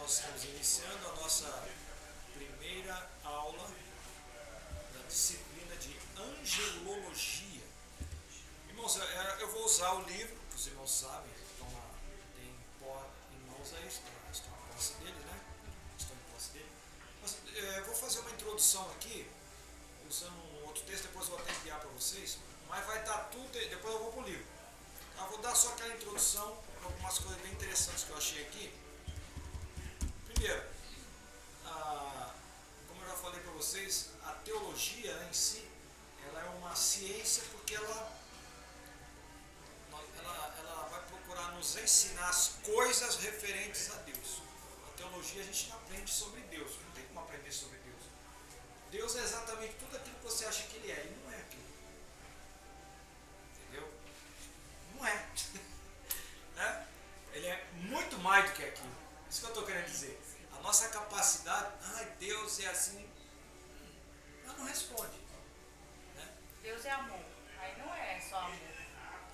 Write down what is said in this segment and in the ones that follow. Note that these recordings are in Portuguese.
nós estamos iniciando a nossa primeira aula da disciplina de angelologia. Irmãos, eu vou usar o livro, que os irmãos sabem, estão lá, tem em mãos aí, estão em posse dele, né? Estão em posse dele. Mas, vou fazer uma introdução aqui, usando um outro texto, depois eu vou até enviar para vocês, mas vai estar tudo, depois eu vou para o livro. Eu vou dar só aquela introdução, algumas coisas bem interessantes que eu achei aqui. Primeiro, como eu já falei para vocês, a teologia, né, em si, ela é uma ciência porque ela vai procurar nos ensinar as coisas referentes a Deus. A teologia a gente não aprende sobre Deus, não tem como aprender sobre Deus. Deus é exatamente tudo aquilo que você acha que Ele é, Ele não é aquilo. Entendeu? Não é. Né? Ele é muito mais do que aquilo. Isso que eu estou querendo dizer. A nossa capacidade, Deus é assim, ela não responde. Né? Deus é amor. Aí não é só amor.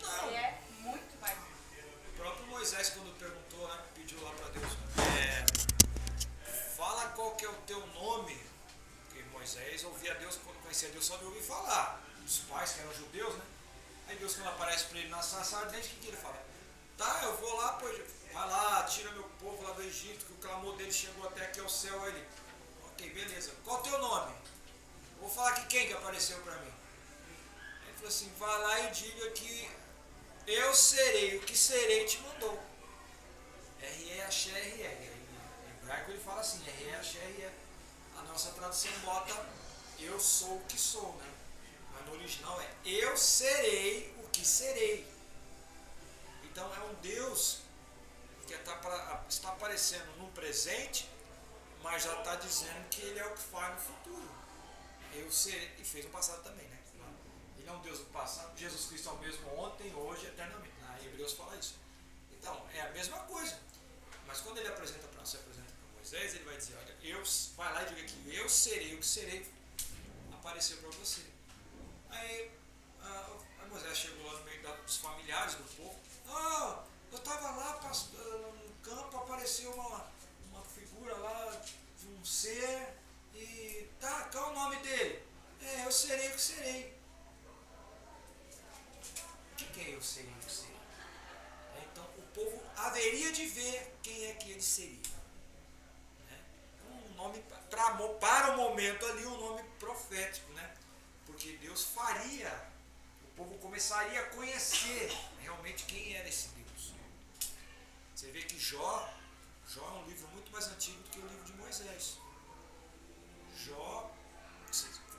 Não. Ele é muito mais. O próprio Moisés, quando perguntou, né, pediu lá para Deus, fala qual que é o teu nome. Porque Moisés ouvia Deus, quando conhecia Deus, só de ouvir falar. Os pais, que eram judeus, né? Aí Deus, quando aparece para ele na sarça ardente, o que ele fala? Tá, eu vou lá, pois, vai lá, tira meu povo lá do Egito, que o clamor dele chegou até aqui ao céu. Aí ele, ok, beleza, qual o teu nome? Eu vou falar que quem que apareceu para mim? Aí ele falou assim, vai lá e diga que eu serei, o que serei te mandou. R-E-A-X-R-E. Em hebraico ele fala assim, R-E-A-X-R-E. A nossa tradução bota eu sou o que sou, né? Mas no original é eu serei o que serei. Então é um Deus que está aparecendo no presente, mas já está dizendo que Ele é o que faz no futuro. Eu serei, e fez no passado também, né? Ele é um Deus do passado, Jesus Cristo é o mesmo ontem, hoje, eternamente. Na Hebreus fala isso. Então, é a mesma coisa. Mas quando ele se apresenta para Moisés, ele vai dizer, olha, vai lá e diga que eu serei o que serei, apareceu para você. Aí Moisés chegou lá no meio dos familiares do povo. Eu estava lá no campo, apareceu uma figura lá de um ser e tá, qual é o nome dele? Eu serei o que serei. O que é eu serei o que serei? Então o povo haveria de ver quem é que ele seria. Um nome para o momento ali, um nome profético, né? Porque Deus faria, o povo começaria a conhecer realmente quem era esse Deus. Você vê que Jó é um livro muito mais antigo do que o livro de Moisés. Jó,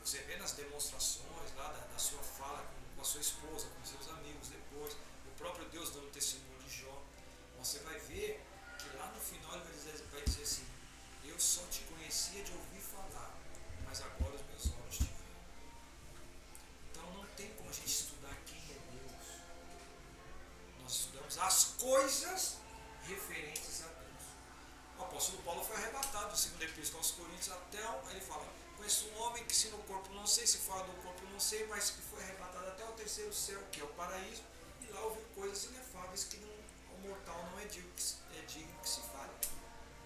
você vê nas demonstrações lá da sua fala com a sua esposa, com seus amigos depois, o próprio Deus dando testemunho de Jó, você vai ver que lá no final ele vai dizer assim, eu só te conhecia de ouvir falar, mas agora os meus olhos te veem. Então não tem como a gente estudar quem é Deus. Nós estudamos as coisas referentes a Deus. O apóstolo Paulo foi arrebatado no segundo epístola aos Coríntios até ele fala, conheço um homem que se no corpo não sei, se fora do corpo não sei, mas que foi arrebatado até o terceiro céu, que é o paraíso, e lá ouviu coisas inefáveis que ao mortal não é digno que se fale.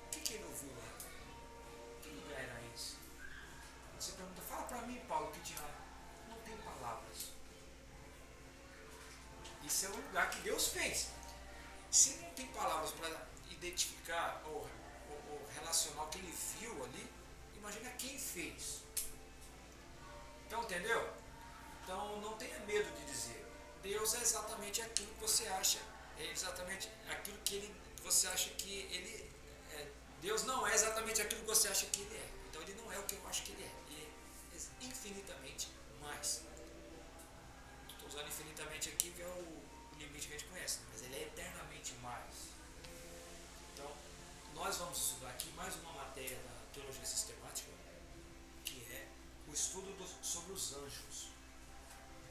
O que ele ouviu lá? Que lugar era esse? Você pergunta, fala para mim, Paulo, que tinha lá. Não tem palavras. Isso é o lugar que Deus fez. Se não tem palavras para identificar ou relacionar o que ele viu ali, imagina quem fez. Então, entendeu? Então, não tenha medo de dizer. Deus é exatamente aquilo que você acha. É exatamente aquilo que você acha que ele é. Deus não é exatamente aquilo que você acha que ele é. Então, ele não é o que eu acho que ele é. Ele é infinitamente mais. Estou usando infinitamente aqui, que é o limite que a gente conhece, mas ele é eternamente mais. Então, nós vamos estudar aqui mais uma matéria da teologia sistemática, que é o estudo sobre os anjos.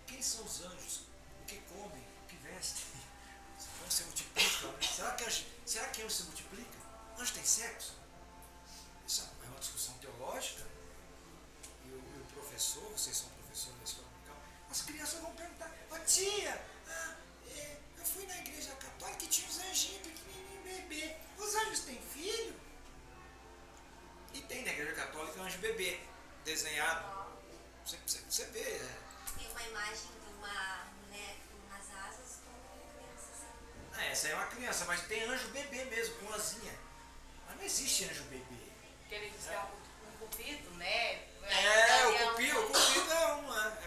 Quem são os anjos? O que comem? O que vestem? Como se multiplicam? Será que anjo se multiplica? Anjo tem sexo? Isso é uma discussão teológica. E o professor, vocês são professores da escola dominical, as crianças vão perguntar, tia, eu fui na igreja católica e tinha uns anjinhos pequenininhos, bebê. Os anjos têm filho? bebê desenhado. Você vê. Tem uma imagem de uma mulher com umas asas com uma criança assim. Essa é uma criança, mas tem anjo bebê mesmo, com asinha. Mas não existe anjo bebê. Porque ele diz que é um cupido, né? O cupido é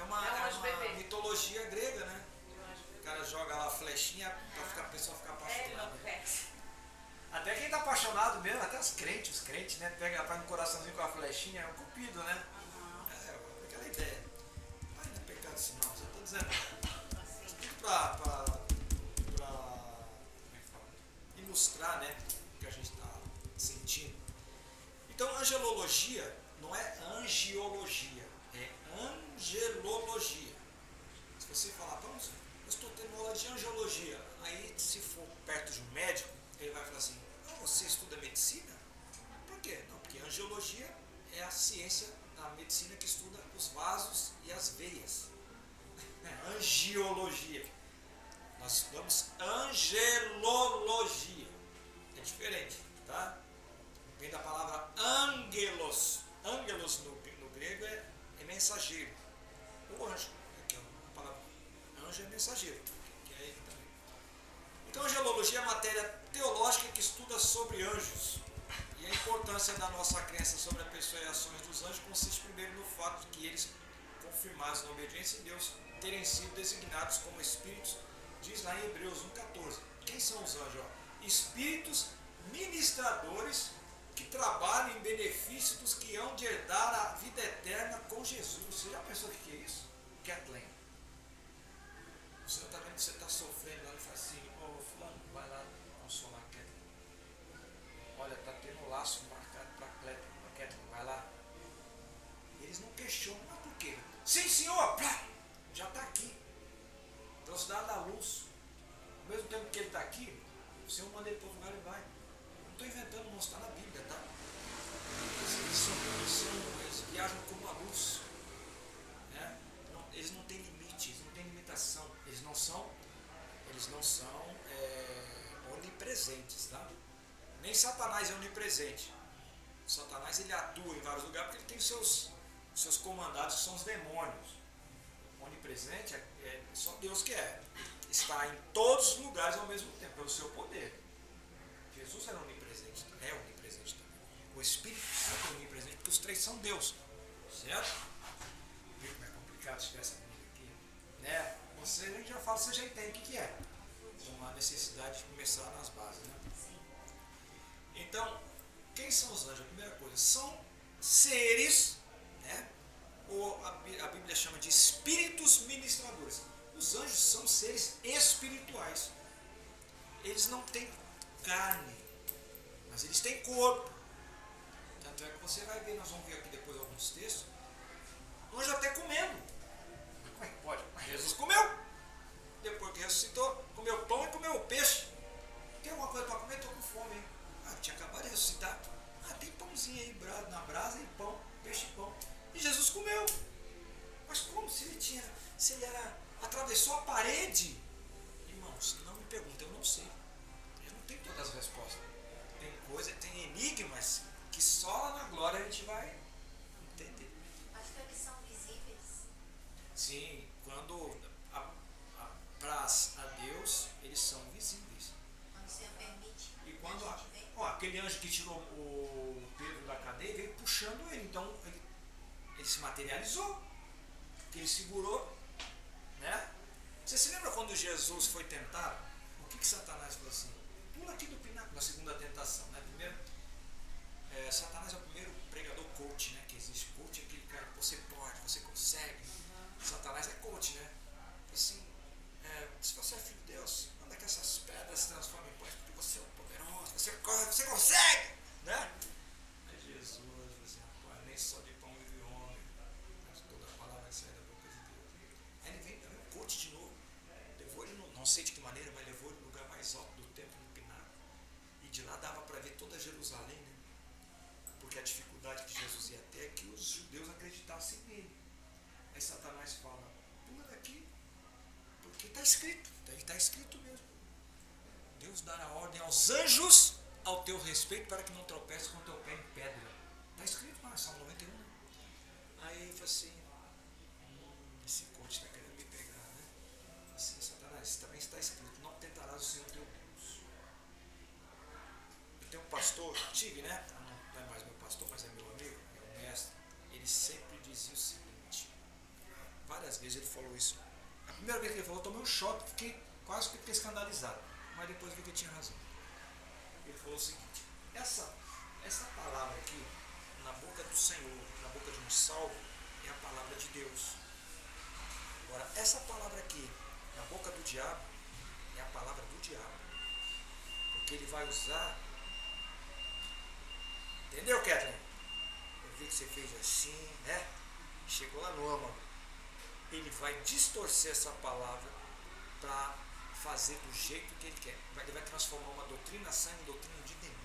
uma anjo bebê. mitologia grega, né? O cara joga lá a flechinha pra a pessoa ficar apaixonada. Até quem tá apaixonado mesmo, até os crentes, né? Pega, faz um coraçãozinho com a flechinha, é o cupido, né? Aquela ideia. Mas não é pecado assim não, só tô dizendo. Pra ilustrar, né, o que a gente está sentindo. Então, angelologia não é angiologia, é angelologia. Se você falar, eu estou tendo aula de angiologia, aí se for perto de um médico, ele vai falar assim, você estuda medicina? Por quê? Não, porque angiologia é a ciência da medicina que estuda os vasos e as veias. Angiologia. Nós estudamos angelologia. É diferente, tá? Vem da palavra angelos. Angelos no grego é mensageiro. O anjo. Aqui, a palavra anjo é mensageiro. Que é ele também. Então, angelologia é matéria teológica que estuda sobre anjos. E a importância da nossa crença sobre a pessoa e ações dos anjos consiste primeiro no fato de que eles, confirmados na obediência a Deus, terem sido designados como espíritos, diz lá em Hebreus 1,14. Quem são os anjos? Espíritos ministradores que trabalham em benefício dos que hão de herdar a vida eterna com Jesus. Você já pensou o que é isso? Kathleen. Você está vendo que você está sofrendo lá e fala assim, fulano, vai lá consolar a Kathleen. Olha, está tendo laço marcado para a Kathleen, vai lá. Eles não questionam, mas por quê? Sim, senhor! Já está aqui. Trouxe dado à luz. Ao mesmo tempo que ele está aqui, o Senhor manda ele para outro lugar e vai. Não estou inventando, não está na Bíblia, tá? Eles viajam como a luz. Né? Eles não têm limite, eles não têm limitação. Eles não são onipresentes, tá? Nem Satanás é onipresente. Satanás ele atua em vários lugares porque ele tem seus comandados, que são os demônios. Onipresente é só Deus que é. Está em todos os lugares ao mesmo tempo, pelo seu poder. Jesus era onipresente, é onipresente também. O Espírito Santo é onipresente, porque os três são Deus. Certo? Viu como é complicado se essa comigo aqui? Né? Você a gente já fala, você já entende o que é. Então há necessidade de começar nas bases. Né? Então, quem são os anjos? A primeira coisa, são seres, né? Ou a Bíblia chama de espíritos ministradores. Os anjos são seres espirituais. Eles não têm carne, mas eles têm corpo. Tanto é que você vai ver, nós vamos ver aqui depois alguns textos, o anjo até comendo. Mas como é que pode? Mas Jesus comeu. Depois que ressuscitou, comeu pão e comeu peixe. Tem alguma coisa para comer? Estou com fome, hein? Tinha acabado de ressuscitar. Tem pãozinho aí na brasa e pão, peixe e pão. E Jesus comeu. Mas como? Se ele atravessou a parede? Irmãos, não me perguntem, eu não sei. Eu não tenho todas as respostas. Tem enigmas que só lá na glória a gente vai entender. Acho que eles são visíveis. Sim, quando apraz a Deus, eles são visíveis. Quando o Senhor permite. E quando aquele anjo que tirou o Pedro da cadeia veio puxando ele, então ele se materializou, que ele segurou, né? Você se lembra quando Jesus foi tentado? O que Satanás falou assim? Pula aqui do pináculo, na segunda tentação, né? Primeiro, Satanás é o primeiro pregador coach, né? Que existe. Coach é aquele cara que você pode, você consegue. Satanás é coach, né? Assim, se você é filho de Deus, manda que essas pedras se transformem em pães, porque você é poderoso, você corre, você consegue, né? Aí Jesus falou assim, rapaz, nem só de pão vive o homem, mas toda a palavra que sai da boca de Deus. Aí ele veio também, o coach de novo, levou ele, não sei de que maneira, mas levou ele no lugar mais alto do templo, no pináculo, e de lá dava para ver toda Jerusalém, né? Porque a dificuldade que Jesus ia ter é que os judeus acreditassem nele. Aí Satanás fala, pula daqui, porque está escrito mesmo. Deus dará ordem aos anjos ao teu respeito para que não tropece com o teu pé em pedra. Está escrito lá, Salmo 91. Né? Aí eu falei assim, esse coach está querendo me pegar, né? Assim, Satanás, também está escrito, não tentarás o Senhor teu Deus. Eu tenho um pastor, Tig, né? Não é mais meu pastor, mas é meu amigo, é um mestre. Ele sempre dizia o seguinte, várias vezes ele falou isso. A primeira vez que ele falou, eu tomei um choque, quase que fiquei escandalizado, mas depois vi que ele tinha razão. Ele falou o seguinte, essa palavra aqui, na boca do Senhor, na boca de um salvo, é a palavra de Deus. Agora, essa palavra aqui, na boca do diabo, é a palavra do diabo. Porque ele vai usar... Entendeu, Kathleen? Eu vi que você fez assim, né? Chegou lá no âmago. Ele vai distorcer essa palavra para fazer do jeito que ele quer. Ele vai transformar uma doutrina sã em doutrina de demônio.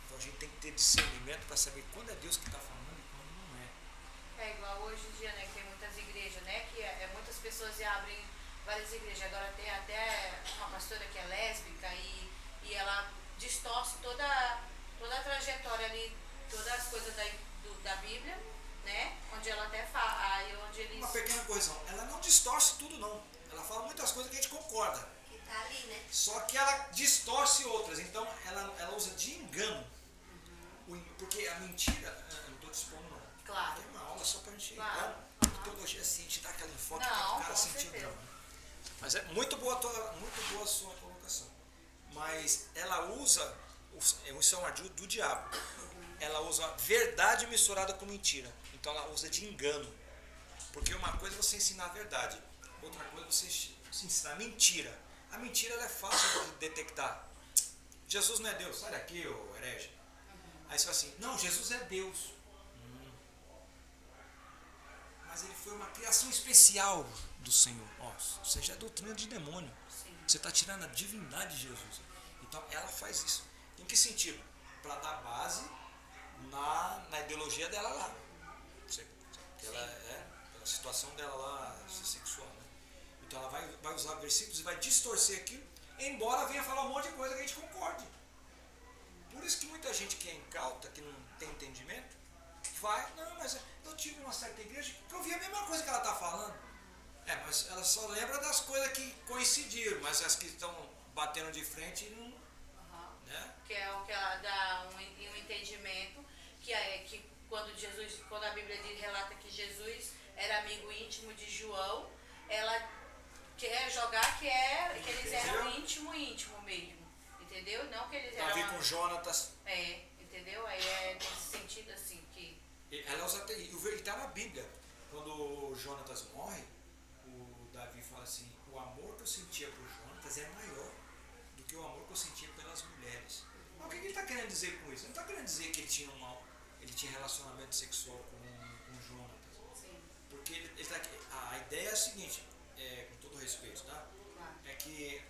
Então a gente tem que ter discernimento para saber quando é Deus que está falando e quando não é. É igual hoje em dia, né, que tem muitas igrejas, né, que muitas pessoas abrem várias igrejas. Agora tem até uma pastora que é lésbica e ela distorce toda a trajetória ali, todas as coisas da Bíblia, né, onde ela até fala, aí onde eles... Uma pequena correção, ela não distorce tudo não, ela fala muitas coisas que a gente concorda. Que tá ali, né? Só que ela distorce outras, então ela usa de engano. Porque a mentira, eu não estou dispondo não. Claro. Tem uma aula só para a gente Claro. teologia assim, te dá aquela enfoque Não, para o cara com sentir o certeza. drama. Mas é muito boa a sua colocação. Mas ela usa, isso é um ardil do diabo. Ela usa verdade misturada com mentira. Então ela usa de engano. Porque uma coisa é você ensinar a verdade, outra coisa é você ensinar mentira. A mentira ela é fácil de detectar. Jesus não é Deus, sai daqui, ô herege. Aí você fala assim, não, Jesus é Deus. Mas ele foi uma criação especial do Senhor. Ou seja, é doutrina de demônio. Sim. Você está tirando a divindade de Jesus. Então ela faz isso. Em que sentido? Para dar base na ideologia dela lá. Ela é a situação dela lá, sexual. Né? Então ela vai usar versículos e vai distorcer aquilo, embora venha falar um monte de coisa que a gente concorde. Por isso que muita gente que é incauta, que não tem entendimento, não, mas eu tive uma certa igreja que eu vi a mesma coisa que ela está falando. Mas ela só lembra das coisas que coincidiram, mas as que estão batendo de frente não. Né? Que é o que ela dá um entendimento, que quando a Bíblia relata que Jesus era amigo íntimo de João, ela quer jogar que eles eram íntimo mesmo. Entendeu? Não que eles eram... Davi com Jonatas. Entendeu? Aí é nesse sentido assim que... Ela usa até, e está na Bíblia. Quando o Jonatas morre, o Davi fala assim, o amor que eu sentia por Jonatas é maior do que o amor que eu sentia pelas mulheres. Mas o que ele está querendo dizer com isso? Ele não está querendo dizer que ele tinha relacionamento sexual com Jonatas. Sim. Porque a ideia é a seguinte, com todo respeito, tá? Claro. É que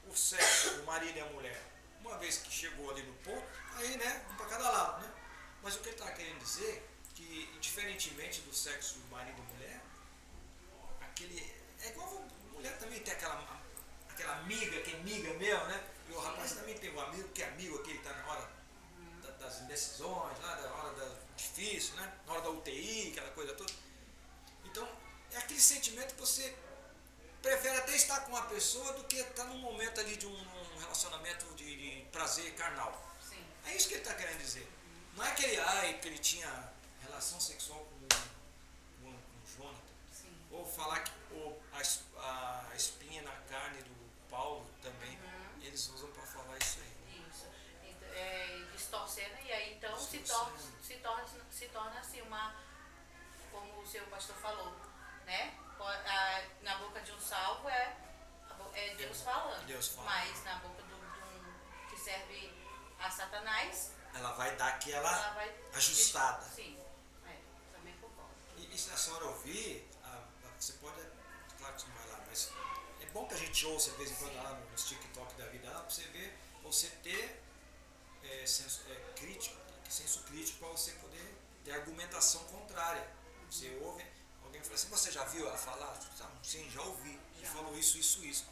o sexo, o marido e a mulher, uma vez que chegou ali no ponto, aí, né, um para cada lado, né? Mas o que ele está querendo dizer, que diferentemente do sexo do marido e mulher, é igual a mulher também tem aquela amiga, que é amiga mesmo, né? E o rapaz também tem um amigo que é amigo, aquele que está na hora das indecisões, na hora da difícil, né? Na hora da UTI, aquela coisa toda. Então, é aquele sentimento que você prefere até estar com uma pessoa do que estar num momento ali de um relacionamento de prazer carnal. Sim. É isso que ele está querendo dizer. Não é que ele tinha relação sexual com Jonathan. Sim. Ou falar que a espinha na carne do Paulo também. Eles usam para falar isso aí. Isso. Então, distorcendo, e aí então se torna assim como o seu pastor falou, né? Na boca de um salvo é Deus falando. Deus fala. Mas na boca de um que serve a Satanás, ela vai dar aquela ajustada. Sim, também concordo. E se a senhora ouvir, você pode, claro que você não vai lá, mas é bom que a gente ouça de vez em quando lá nos TikTok da vida, para você ver, você ter senso crítico para você poder ter argumentação contrária. Você ouve, alguém fala assim, você já viu ela falar? Sim, já ouvi. Ele falou isso. Sim.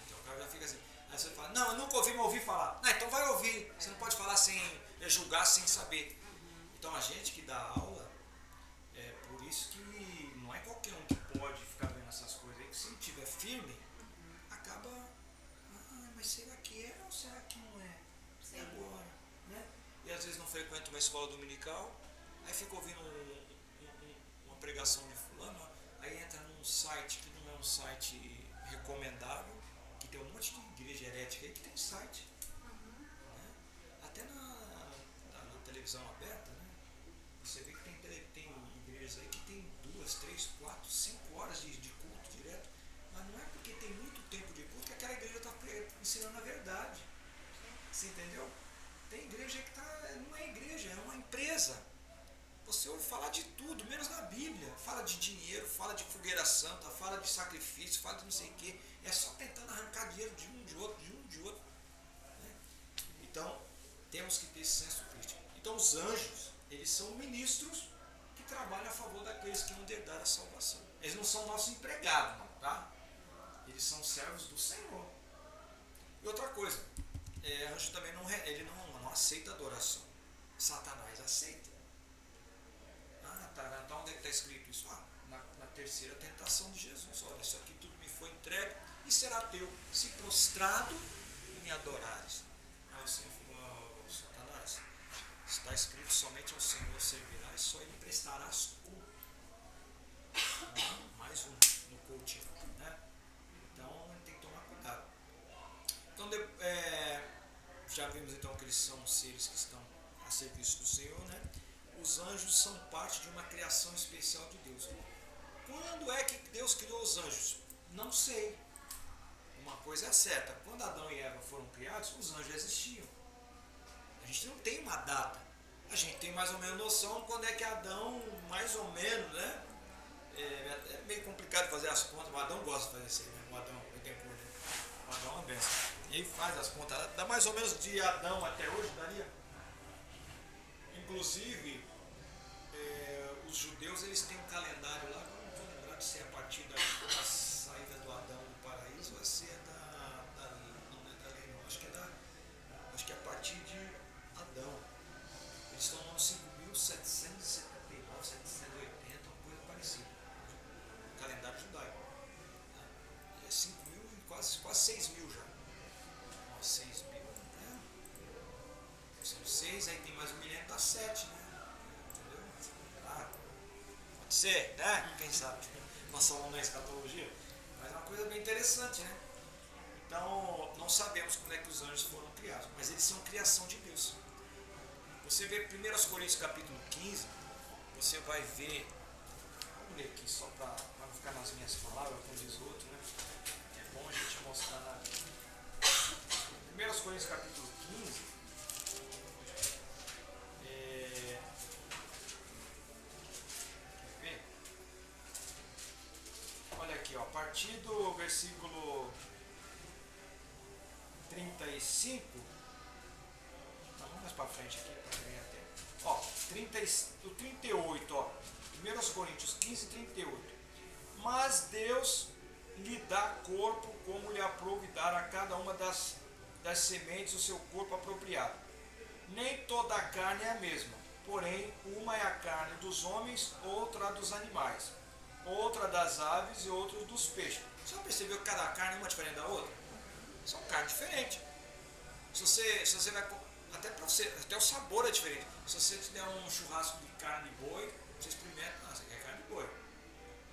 Então o cara já fica assim. Aí você fala, não, eu nunca ouvi, mas ouvi falar. Não, então vai ouvir. Você não pode falar sem julgar sem saber. Então a gente que dá aula, é por isso que não é qualquer um que pode ficar vendo essas coisas aí, que se estiver firme, acaba, mas será que é ou será que não é? E agora? Né? E às vezes não frequenta uma escola dominical, aí fica ouvindo uma pregação de fulano, aí entra num site que não é um site recomendável, que tem um monte de igreja herética aí que tem site. Né? Até na televisão aberta, né? Você vê que tem igrejas aí que tem 2, 3, 4, 5 horas de culto direto, mas não é porque tem muito tempo de culto que aquela igreja está ensinando a verdade. Você entendeu? Tem igreja que não é igreja, é uma empresa. Você ouve falar de tudo, menos na Bíblia. Fala de dinheiro, fala de fogueira santa, fala de sacrifício, fala de não sei o quê. É só tentando arrancar dinheiro de um, de outro, de um, de outro. Né? Então, temos que ter esse senso crítico. Então, os anjos, eles são ministros que trabalham a favor daqueles que vão herdar a salvação. Eles não são nossos empregados, não, tá? Eles são servos do Senhor. E outra coisa, anjo também ele não aceita adoração. Satanás aceita. Então onde é que está escrito isso? Na terceira tentação de Jesus. Olha, isso aqui tudo me foi entregue e será teu, se prostrado me adorares. Aí o Senhor falou, Satanás, está escrito, somente ao Senhor servirás, só ele prestarás culto. Mais um no coaching, né? Então tem que tomar cuidado. Então já vimos então que eles são seres que estão a serviço do Senhor, né? Os anjos são parte de uma criação especial de Deus. Quando é que Deus criou os anjos? Não sei. Uma coisa é certa, quando Adão e Eva foram criados, os anjos existiam. A gente não tem uma data. A gente tem mais ou menos noção quando é que Adão, mais ou menos, né? É meio complicado fazer as contas, mas Adão gosta de fazer isso aí, né? O Adão, ele tem cor, né? O Adão é uma benção. E ele faz as contas, dá mais ou menos de Adão até hoje, daria? Inclusive, os judeus, eles têm um calendário lá, eu não vou lembrar de ser a partir da saída do Adão do paraíso, ou se é não é da lei não, acho que é a partir de Adão. Eles estão no ano 5.779, 780, uma coisa parecida. O calendário judaico. É 5.000, quase 6.000 já. 6.000, né? São 6, aí tem mais um milênio, dá 7, né? Entendeu? Pode ser, né? Quem sabe? Nós somos na escatologia. Mas é uma coisa bem interessante, né? Então, não sabemos quando é que os anjos foram criados, mas eles são criação de Deus. Você vê 1 Coríntios capítulo 15, você vai ver, vamos ler aqui só para não ficar nas minhas palavras, como diz o outro, né? É bom a gente mostrar na 1 Coríntios capítulo 15, quer ver? Olha aqui, ó, a partir do versículo 35, vamos mais para frente aqui, para ver até. Ó, o 38, ó, 1 Coríntios 15, 38. Mas Deus lhe dá corpo como lhe aprouve dar a cada uma das sementes o seu corpo apropriado. Nem toda a carne é a mesma, porém uma é a carne dos homens, outra a dos animais, outra das aves e outra dos peixes. Você já percebeu que cada carne é uma diferente da outra? São carnes diferentes. Se você vai, até o sabor é diferente. Se você te der um churrasco de carne de boi, você experimenta, você quer carne de boi.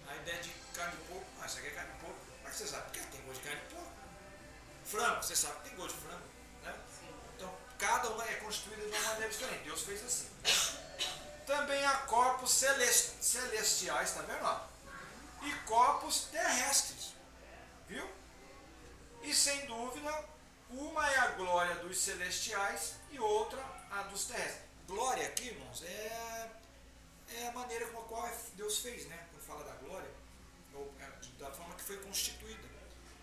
A ideia de carne de porco, você quer carne de porco. Mas você sabe, porque tem gosto de carne de porco. Frango, você sabe que tem gosto de frango, né? Então, cada uma é constituída de uma maneira diferente. Deus fez assim. Também há corpos celestiais, tá vendo? Ó? E corpos terrestres, viu? E sem dúvida, uma é a glória dos celestiais e outra a dos terrestres. Glória aqui, irmãos, é a maneira com a qual Deus fez, né? Quando fala da glória, ou da forma que foi constituída.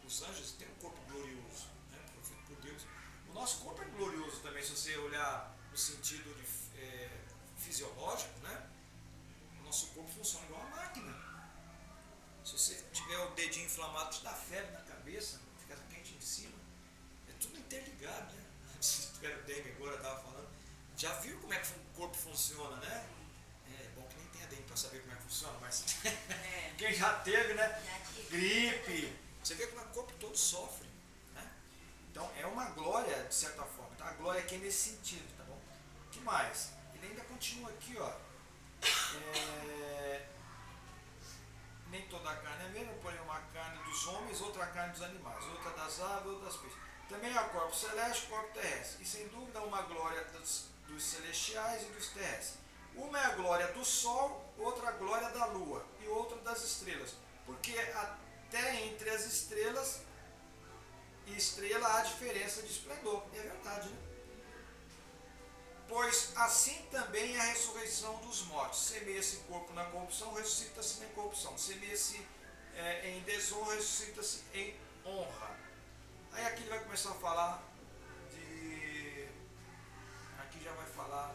Os anjos têm um corpo glorioso, né? Feito por Deus. O nosso corpo é glorioso também, se você olhar no sentido fisiológico, né? O nosso corpo funciona igual uma máquina. Se você tiver o dedinho inflamado, te dá febre na cabeça, fica quente em cima. É tudo interligado, né? Se tiver o dengue agora, eu estava falando. Já viu como é que o corpo funciona, né? É bom que nem tenha dentro para saber como é que funciona, mas quem já teve, né? Gripe. Você vê como é que o corpo todo sofre, né? Então é uma glória, de certa forma. Tá? A glória aqui é nesse sentido, tá bom? O que mais? Ele ainda continua aqui, ó. Nem toda a carne é a mesma, porém uma carne dos homens, outra carne dos animais, outra das aves, outra das peixes. Também há corpo celeste e corpo terrestre, e sem dúvida uma glória dos celestiais e dos terrestres. Uma é a glória do sol, outra a glória da lua e outra das estrelas, porque até entre as estrelas e estrela há diferença de esplendor. É verdade, né? Pois assim também é a ressurreição dos mortos. Semeia-se corpo na corrupção, ressuscita-se na incorrupção. Semeia-se em desonra, ressuscita-se em honra. Aí aqui ele vai começar a falar de... Aqui já vai falar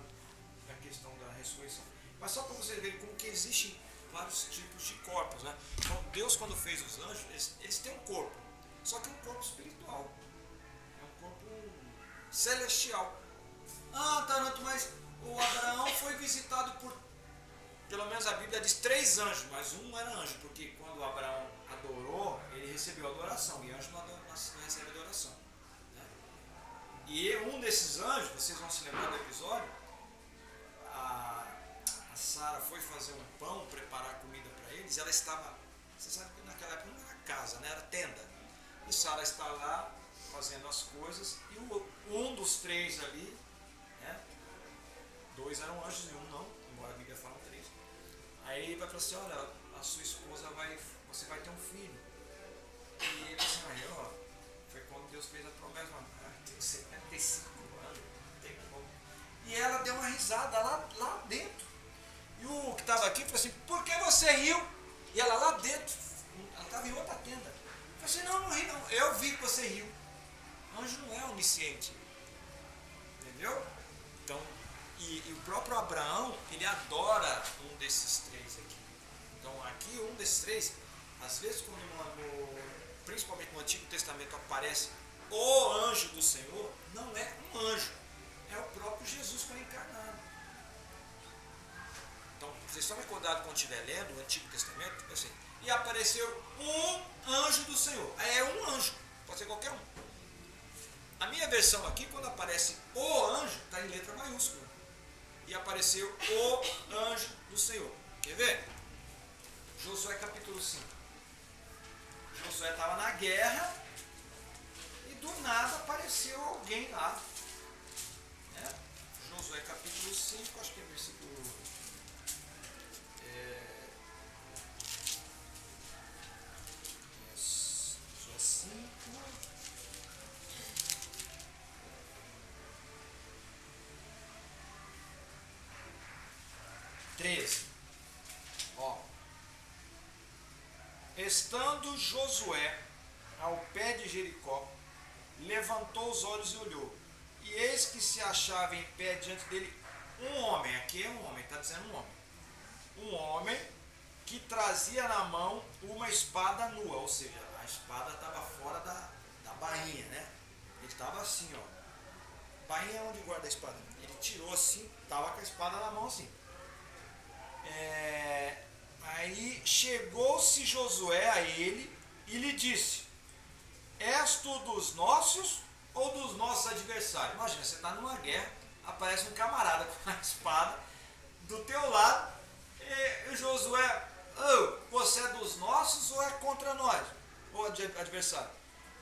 da questão da ressurreição. Mas só para vocês verem como que existem vários tipos de corpos, né? Então Deus, quando fez os anjos, eles têm um corpo. Só que é um corpo espiritual. É um corpo celestial. Ah, Taranto, mas o Abraão foi visitado por, pelo menos a Bíblia diz, 3 anjos, mas um era anjo, porque quando Abraão adorou, ele recebeu adoração, e anjo não recebe adoração. Né? E um desses anjos, vocês vão se lembrar do episódio, a Sara foi fazer um pão, preparar comida para eles, ela estava, você sabe que naquela época não era casa, né? Era tenda, e Sara está lá fazendo as coisas, e um dos 3 ali, 2 eram anjos e um não, embora a Bíblia fala 3. Aí ele vai falar assim, olha, a sua esposa você vai ter um filho. E ele assim, aí ó, foi quando Deus fez a promessa, tem 75 anos, não tem como. E ela deu uma risada lá dentro. E o que estava aqui falou assim, por que você riu? E ela lá dentro, ela estava em outra tenda. Eu falei assim, não ri não, eu vi que você riu. Anjo não é onisciente. Entendeu? Então, e o próprio Abraão, ele adora um desses 3 aqui. Então aqui um desses 3, às vezes quando principalmente no Antigo Testamento aparece o anjo do Senhor, não é um anjo, é o próprio Jesus pré-encarnado. Então vocês tomem cuidado quando estiver lendo o Antigo Testamento, assim, e apareceu um anjo do Senhor. É um anjo, pode ser qualquer um. A minha versão aqui, quando aparece o anjo, está em letra maiúscula. E apareceu o anjo do Senhor. Quer ver? Josué capítulo 5. Josué estava na guerra e do nada apareceu alguém lá. Né? Josué capítulo 5, acho que é versículo... Josué 5... 13. Ó. Estando Josué ao pé de Jericó, levantou os olhos e olhou. E eis que se achava em pé diante dele um homem. Aqui é um homem, está dizendo um homem. Um homem que trazia na mão uma espada nua. Ou seja, a espada estava fora da bainha, né? Ele estava assim, ó. Bainha é onde guarda a espada. Ele tirou assim, estava com a espada na mão assim. Aí chegou-se Josué a ele e lhe disse, és tu dos nossos ou dos nossos adversários? Imagina, você está numa guerra, aparece um camarada com uma espada do teu lado, e Josué, você é dos nossos ou é contra nós? Ou adversário?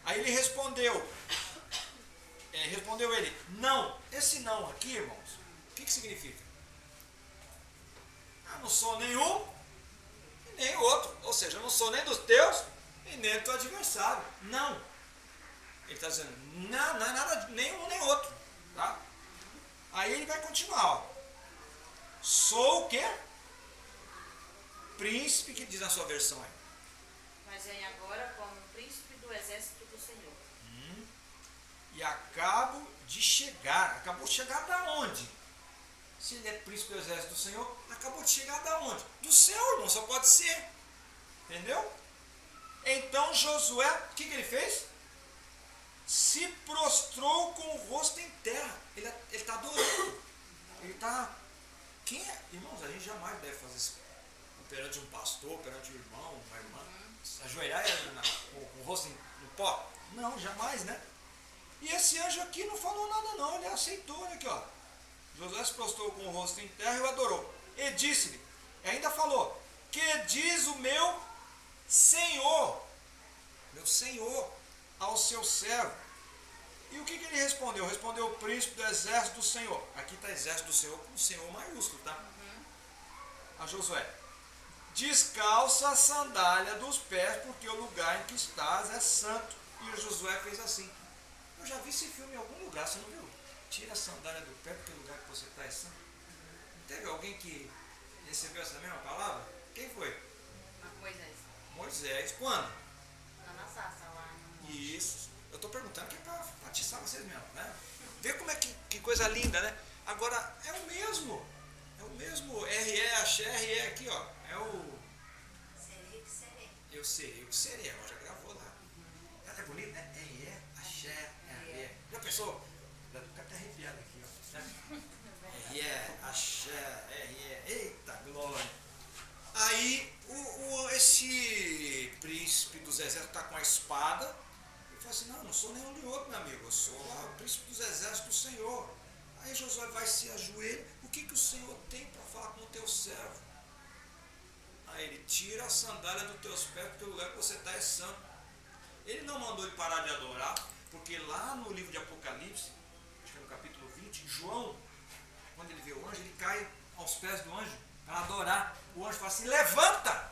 Aí ele respondeu ele, não. Esse não aqui, irmãos, o que significa? Eu não sou nenhum e nem outro. Ou seja, eu não sou nem dos teus e nem do teu adversário. Não. Ele está dizendo, não é nada, nem um nem outro. Tá? Aí ele vai continuar. Ó. Sou o quê? Príncipe, que diz na sua versão aí. Mas vem agora como príncipe do exército do Senhor. E acabo de chegar. Acabou de chegar da onde? Se ele é príncipe do exército do Senhor, acabou de chegar da onde? Do céu, irmão, só pode ser. Entendeu? Então Josué, o que ele fez? Se prostrou com o rosto em terra. Ele está adorando. jamais deve fazer isso perante um pastor, perante um irmão, uma irmã. Ajoelhar com o rosto no pó? Não, jamais, né? E esse anjo aqui não falou nada não, ele aceitou, olha aqui, ó. Josué se prostrou com o rosto em terra e o adorou. E disse-lhe, e ainda falou, que diz o meu Senhor, ao seu servo. E o que ele respondeu? Respondeu o príncipe do exército do Senhor. Aqui está exército do Senhor com o Senhor maiúsculo, tá? A Josué. Descalça a sandália dos pés, porque o lugar em que estás é santo. E o Josué fez assim. Eu já vi esse filme em algum lugar, você não viu? Tira a sandália do pé, porque o lugar que você está é santo. Teve alguém que recebeu essa mesma palavra? Quem foi? Moisés. Moisés. Quando? Lá na Sassa, lá no... Isso. Eu estou perguntando que é para atiçar vocês mesmo, né? Vê como é que coisa linda, né? Agora, é o mesmo. É o mesmo R-E, axé, R-E aqui, ó. É o... Serei o que serei. Eu serei o que serei. Ela já gravou lá. Ela é bonita, né? R-E, axé, R-E. Já pensou? Já fica até arrepiado aqui, ó. R-E, axé, R-E. Eita, glória. Aí, esse príncipe dos exércitos está com a espada. Ele fala assim, não sou nenhum de outro, meu amigo. Eu sou lá o príncipe dos exércitos do Senhor. Aí Josué vai se ajoelhar. O que o Senhor tem para falar com o teu servo? Aí ele tira a sandália dos teus pés, porque o lugar que você está é santo. Ele não mandou ele parar de adorar, porque lá no livro de Apocalipse, acho que é no capítulo 20, João, quando ele vê o anjo, ele cai aos pés do anjo para adorar. O anjo fala assim, levanta!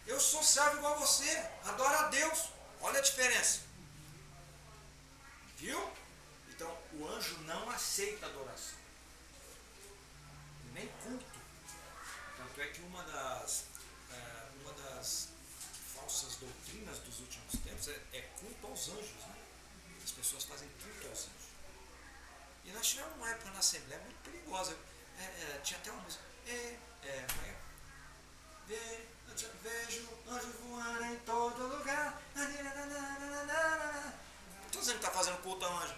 Eu sou servo igual a você, adora a Deus. Olha a diferença. Viu? Então, o anjo não aceita adoração. Nem culto. Tanto é que uma das falsas doutrinas dos últimos tempos é culto aos anjos. Né? As pessoas fazem culto aos anjos. E nós tivemos uma época na Assembleia muito perigosa. Tinha até uma música. Vejo anjos voando em todo lugar. Não estou dizendo que está fazendo culto a anjo.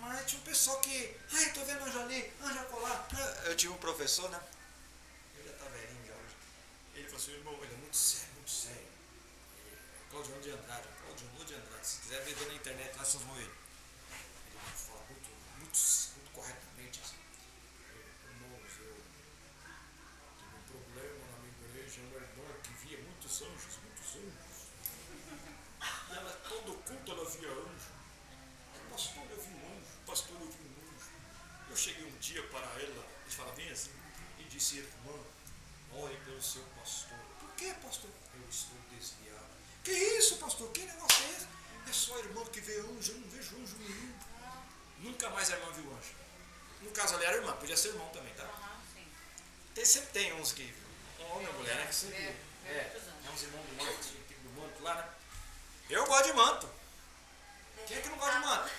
Mas tinha um pessoal que, estou vendo anjo ali, anjo acolá. Eu tive um professor, né? Ele já está velhinho já hoje. Ele falou assim, irmão, ele é muito sério, muito sério. Claudio de Andrade. Se quiser ver na internet, lá vocês vão ver. Ele fala muito corretamente assim. Irmãos, eu tive um problema na minha igreja, uma irmã que via muitos anjos. E ela, todo culto ela via anjo. Pastor, eu vi um anjo. Eu cheguei um dia para ela, ele fala bem assim, e disse, irmã, ore pelo seu pastor. Por que, pastor? Eu estou desviado. Que isso, pastor? Que negócio é esse? É só a irmã que vê anjo, eu não vejo anjo nenhum. Nunca mais a irmã viu anjo. No caso ali era irmã, podia ser irmão também, tá? Sempre tem uns que, homem ou mulher, né? Que sempre, uns irmãos do manto lá, né? Eu gosto de manto. Quem é que não gosta de manto?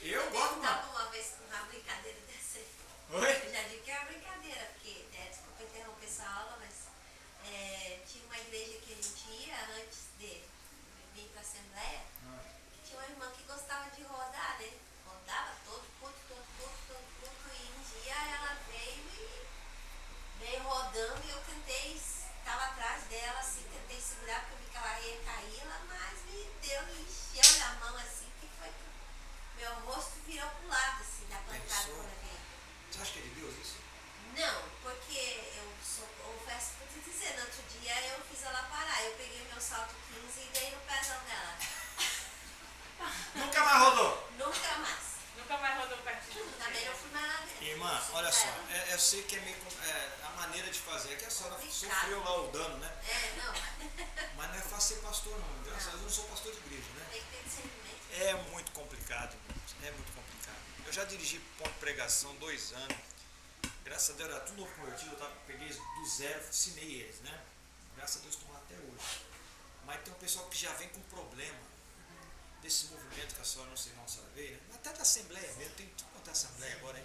Eu gosto de manto. Eu uma vez com uma brincadeira dessa aí. Oi? Eu já digo que é uma brincadeira, porque, desculpa interromper essa aula, mas tinha uma igreja que a gente ia antes de vir para a Assembleia, que tinha uma irmã que gostava de rodar, né? Rodava todo culto, e um dia ela veio rodando e eu estava atrás dela, assim, tentei segurar, porque eu vi que ela ia cair, mas me deu, me encheu a mão assim, que foi que meu rosto virou pro lado, assim, da pancada quando eu vi. Você acha que é de Deus isso? Não, porque eu confesso pra te dizer, no outro dia eu fiz ela parar, eu peguei meu salto 15 e dei no pezão dela. Nunca mais rodou? Nunca mais. Nunca mais rodou perto de você. Também não fui mais lá dentro. Irmã, olha só, eu sei que é meio a maneira de fazer, é que a senhora sofreu lá o dano, né? Não. Mas não é fácil ser pastor não, graças a Deus eu não sou pastor de igreja, né? Tem que ter discernimento. É muito complicado, irmãos, é muito complicado. Eu já dirigi ponto de pregação 2 anos, graças a Deus era tudo novo convertido, eu peguei do zero, ensinei eles, né? Graças a Deus estão lá até hoje. Mas tem um pessoal que já vem com problema desse movimento que a senhora não sabe ver, né? Até da Assembleia mesmo, tem tudo quanto é Assembleia agora, hein?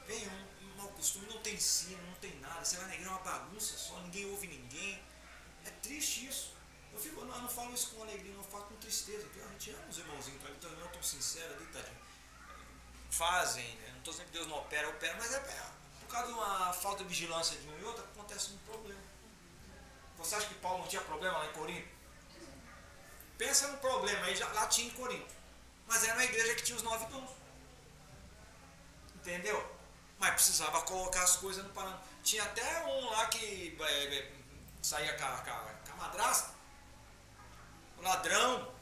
Vem um mau costume, não tem ensino, não tem nada, você vai na igreja, é uma bagunça só, ninguém ouve ninguém. É triste isso. Eu não falo isso com alegria, não, eu falo com tristeza, porque a gente ama os irmãozinhos, então não é tão sincero ali, tadinho. Fazem, né? Não estou dizendo que Deus não opera, mas por causa de uma falta de vigilância de um e outro, acontece um problema. Você acha que Paulo não tinha problema lá em Corinto? Pensa no problema, aí lá tinha em Corinto. Mas era uma igreja que tinha os 9 dons. Entendeu? Mas precisava colocar as coisas no parâmetro. Tinha até um lá que saía com a madrasta, o ladrão,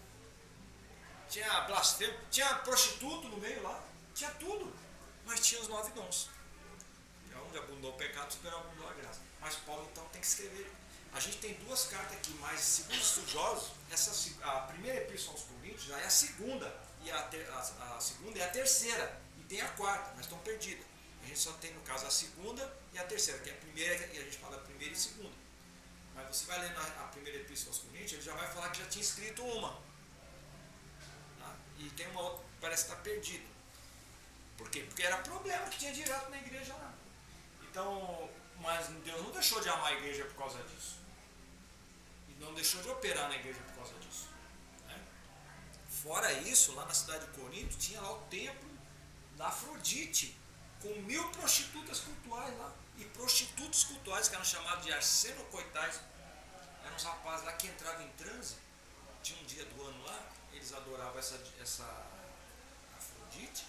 tinha blasfemo, tinha prostituto no meio lá, tinha tudo. Mas tinha os 9 dons. Onde abundou o pecado, superou abundou a graça. Mas Paulo então tem que escrever. A gente tem 2 cartas aqui, mas segundo estudiosos, a primeira epístola aos Coríntios já é a segunda, e a segunda é a terceira, e tem a quarta, mas estão perdidas. A gente só tem no caso a segunda e a terceira, que é a primeira, e a gente fala primeira e segunda. Mas você vai lendo a primeira epístola aos Coríntios, ele já vai falar que já tinha escrito uma. Tá? E tem uma outra que parece estar perdida. Por quê? Porque era problema que tinha direto na igreja lá. Então, mas Deus não deixou de amar a igreja por causa disso. E não deixou de operar na igreja por causa disso. Né? Fora isso, lá na cidade de Corinto, tinha lá o templo da Afrodite, com 1000 prostitutas cultuais lá. E prostitutos cultuais, que eram chamados de arsenocoitais, eram uns rapazes lá que entravam em transe. Tinha um dia do ano lá, eles adoravam essa Afrodite,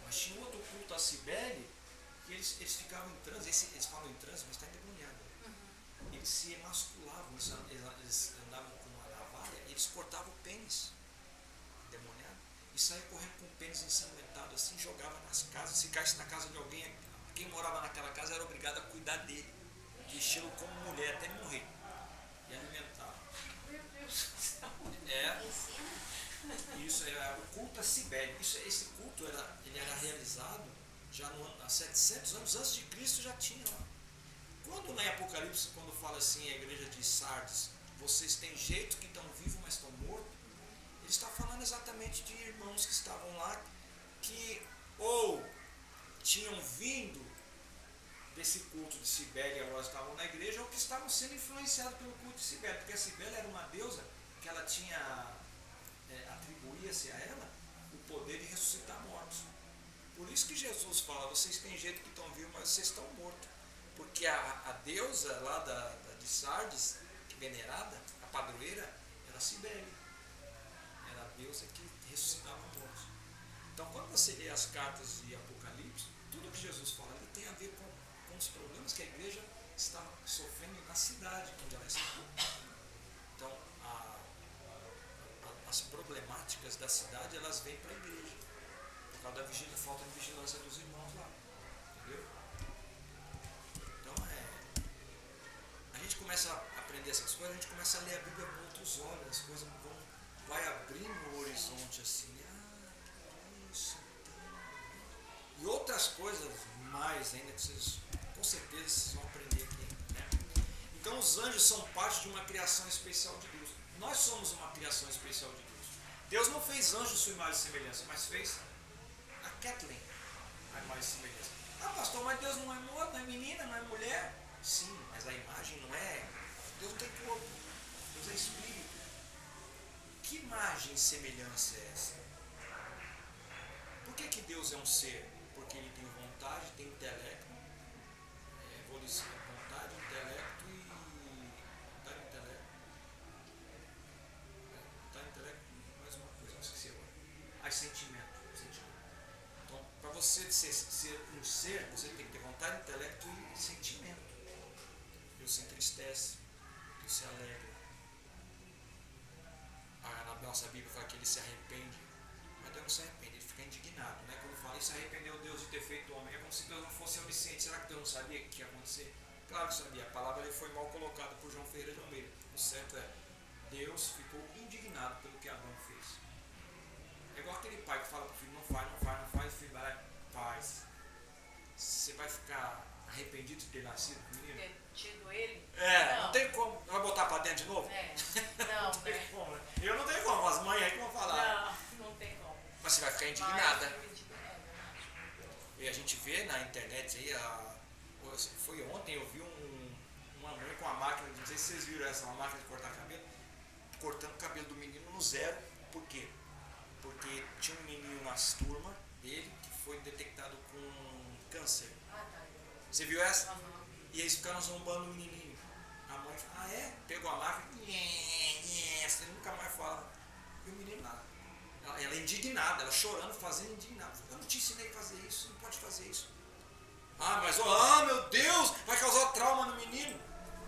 mas tinha outro culto a Cibele, que eles ficavam em transe, eles falam em transe, mas está endemoniado. Eles se emasculavam, eles andavam com uma navalha, eles cortavam o pênis, endemoniado, e saíam correndo com o pênis ensanguentado assim, jogava nas casas. Se caísse na casa de alguém, quem morava naquela casa era obrigado a cuidar dele, vesti-lo como mulher até morrer, e alimentá-lo. Meu Deus do céu. Isso é o culto a Cibele. Esse culto ele era realizado já há 700 anos antes de Cristo, já tinha lá. Quando lá em Apocalipse, quando fala assim, a igreja de Sardes, vocês têm jeito que estão vivos, mas estão mortos, ele está falando exatamente de irmãos que estavam lá, que ou tinham vindo desse culto de Cibele e agora estavam na igreja, ou que estavam sendo influenciados pelo culto de Cibele, porque a Cibele era uma deusa que ela tinha, atribuía-se a ela o poder de ressuscitar mortos. Por isso que Jesus fala, vocês têm jeito que estão vivos, mas vocês estão mortos. Porque a deusa lá de Sardes, venerada, a padroeira, era Cibele. Era a deusa que ressuscitava mortos. Então, quando você lê as cartas de Apocalipse, tudo que Jesus fala ali tem a ver com os problemas que a igreja está sofrendo na cidade onde ela está. Então, as problemáticas da cidade, elas vêm para a igreja. Por causa da falta de vigilância dos irmãos lá. Entendeu? Então, a gente começa a aprender essas coisas, a gente começa a ler a Bíblia com outros olhos, as coisas vai abrindo o horizonte assim. Que isso, então. E outras coisas mais ainda que vocês, com certeza, vocês vão aprender aqui. Né? Então, os anjos são parte de uma criação especial de Deus. Nós somos uma criação especial de Deus. Deus não fez anjos sua imagem e semelhança, mas fez a Kathleen, a imagem e semelhança. Ah, pastor, mas Deus não é moço, não é menina, não é mulher? Sim, mas a imagem não é. Deus não tem corpo, Deus é espírito. Que imagem e semelhança é essa? Por que Deus é um ser? Porque ele tem vontade, tem intelecto, volição, vontade, intelecto e. Mais uma coisa, não esqueci agora. Aí sentimento. Então, para você ser um ser, você tem que ter vontade, intelecto e sentimento. Deus se entristece, Deus se alegra. Na nossa Bíblia fala que ele se arrepende, mas Deus não se arrepende, ele fica indignado. Né? Quando fala, isso arrependeu Deus de ter feito o homem, é como se Deus não fosse onisciente. Será que Deus não sabia o que ia acontecer? Claro que sabia, a palavra ali foi mal colocada por João Ferreira de Almeida. O certo é, Deus ficou indignado pelo que Abraão fez. É igual aquele pai que fala para o filho, não faz, o filho vai lá e faz. Você vai ficar arrependido de ter nascido com o menino? Ter tido ele? Não tem como. Vai botar para dentro de novo? Não, não tem como, né? Eu não tenho como, as mães aí que vão falar. Não tem como. Mas você vai ficar indignada. Mas, E a gente vê na internet aí, foi ontem, eu vi uma mãe com uma máquina, não sei se vocês viram essa, uma máquina de cortar cabelo, cortando o cabelo do menino no zero. Por quê? Porque tinha um menino nas turmas dele que foi detectado com câncer. Você viu essa? Aham. E eles ficaram zombando o menininho. A mãe falou, ah é? Pegou a máquina, você nunca mais fala. E o menino nada. Ela é indignada, ela chorando, fazendo indignada. Eu não te ensinei a fazer isso, não pode fazer isso. Ah, mas meu Deus, vai causar trauma no menino.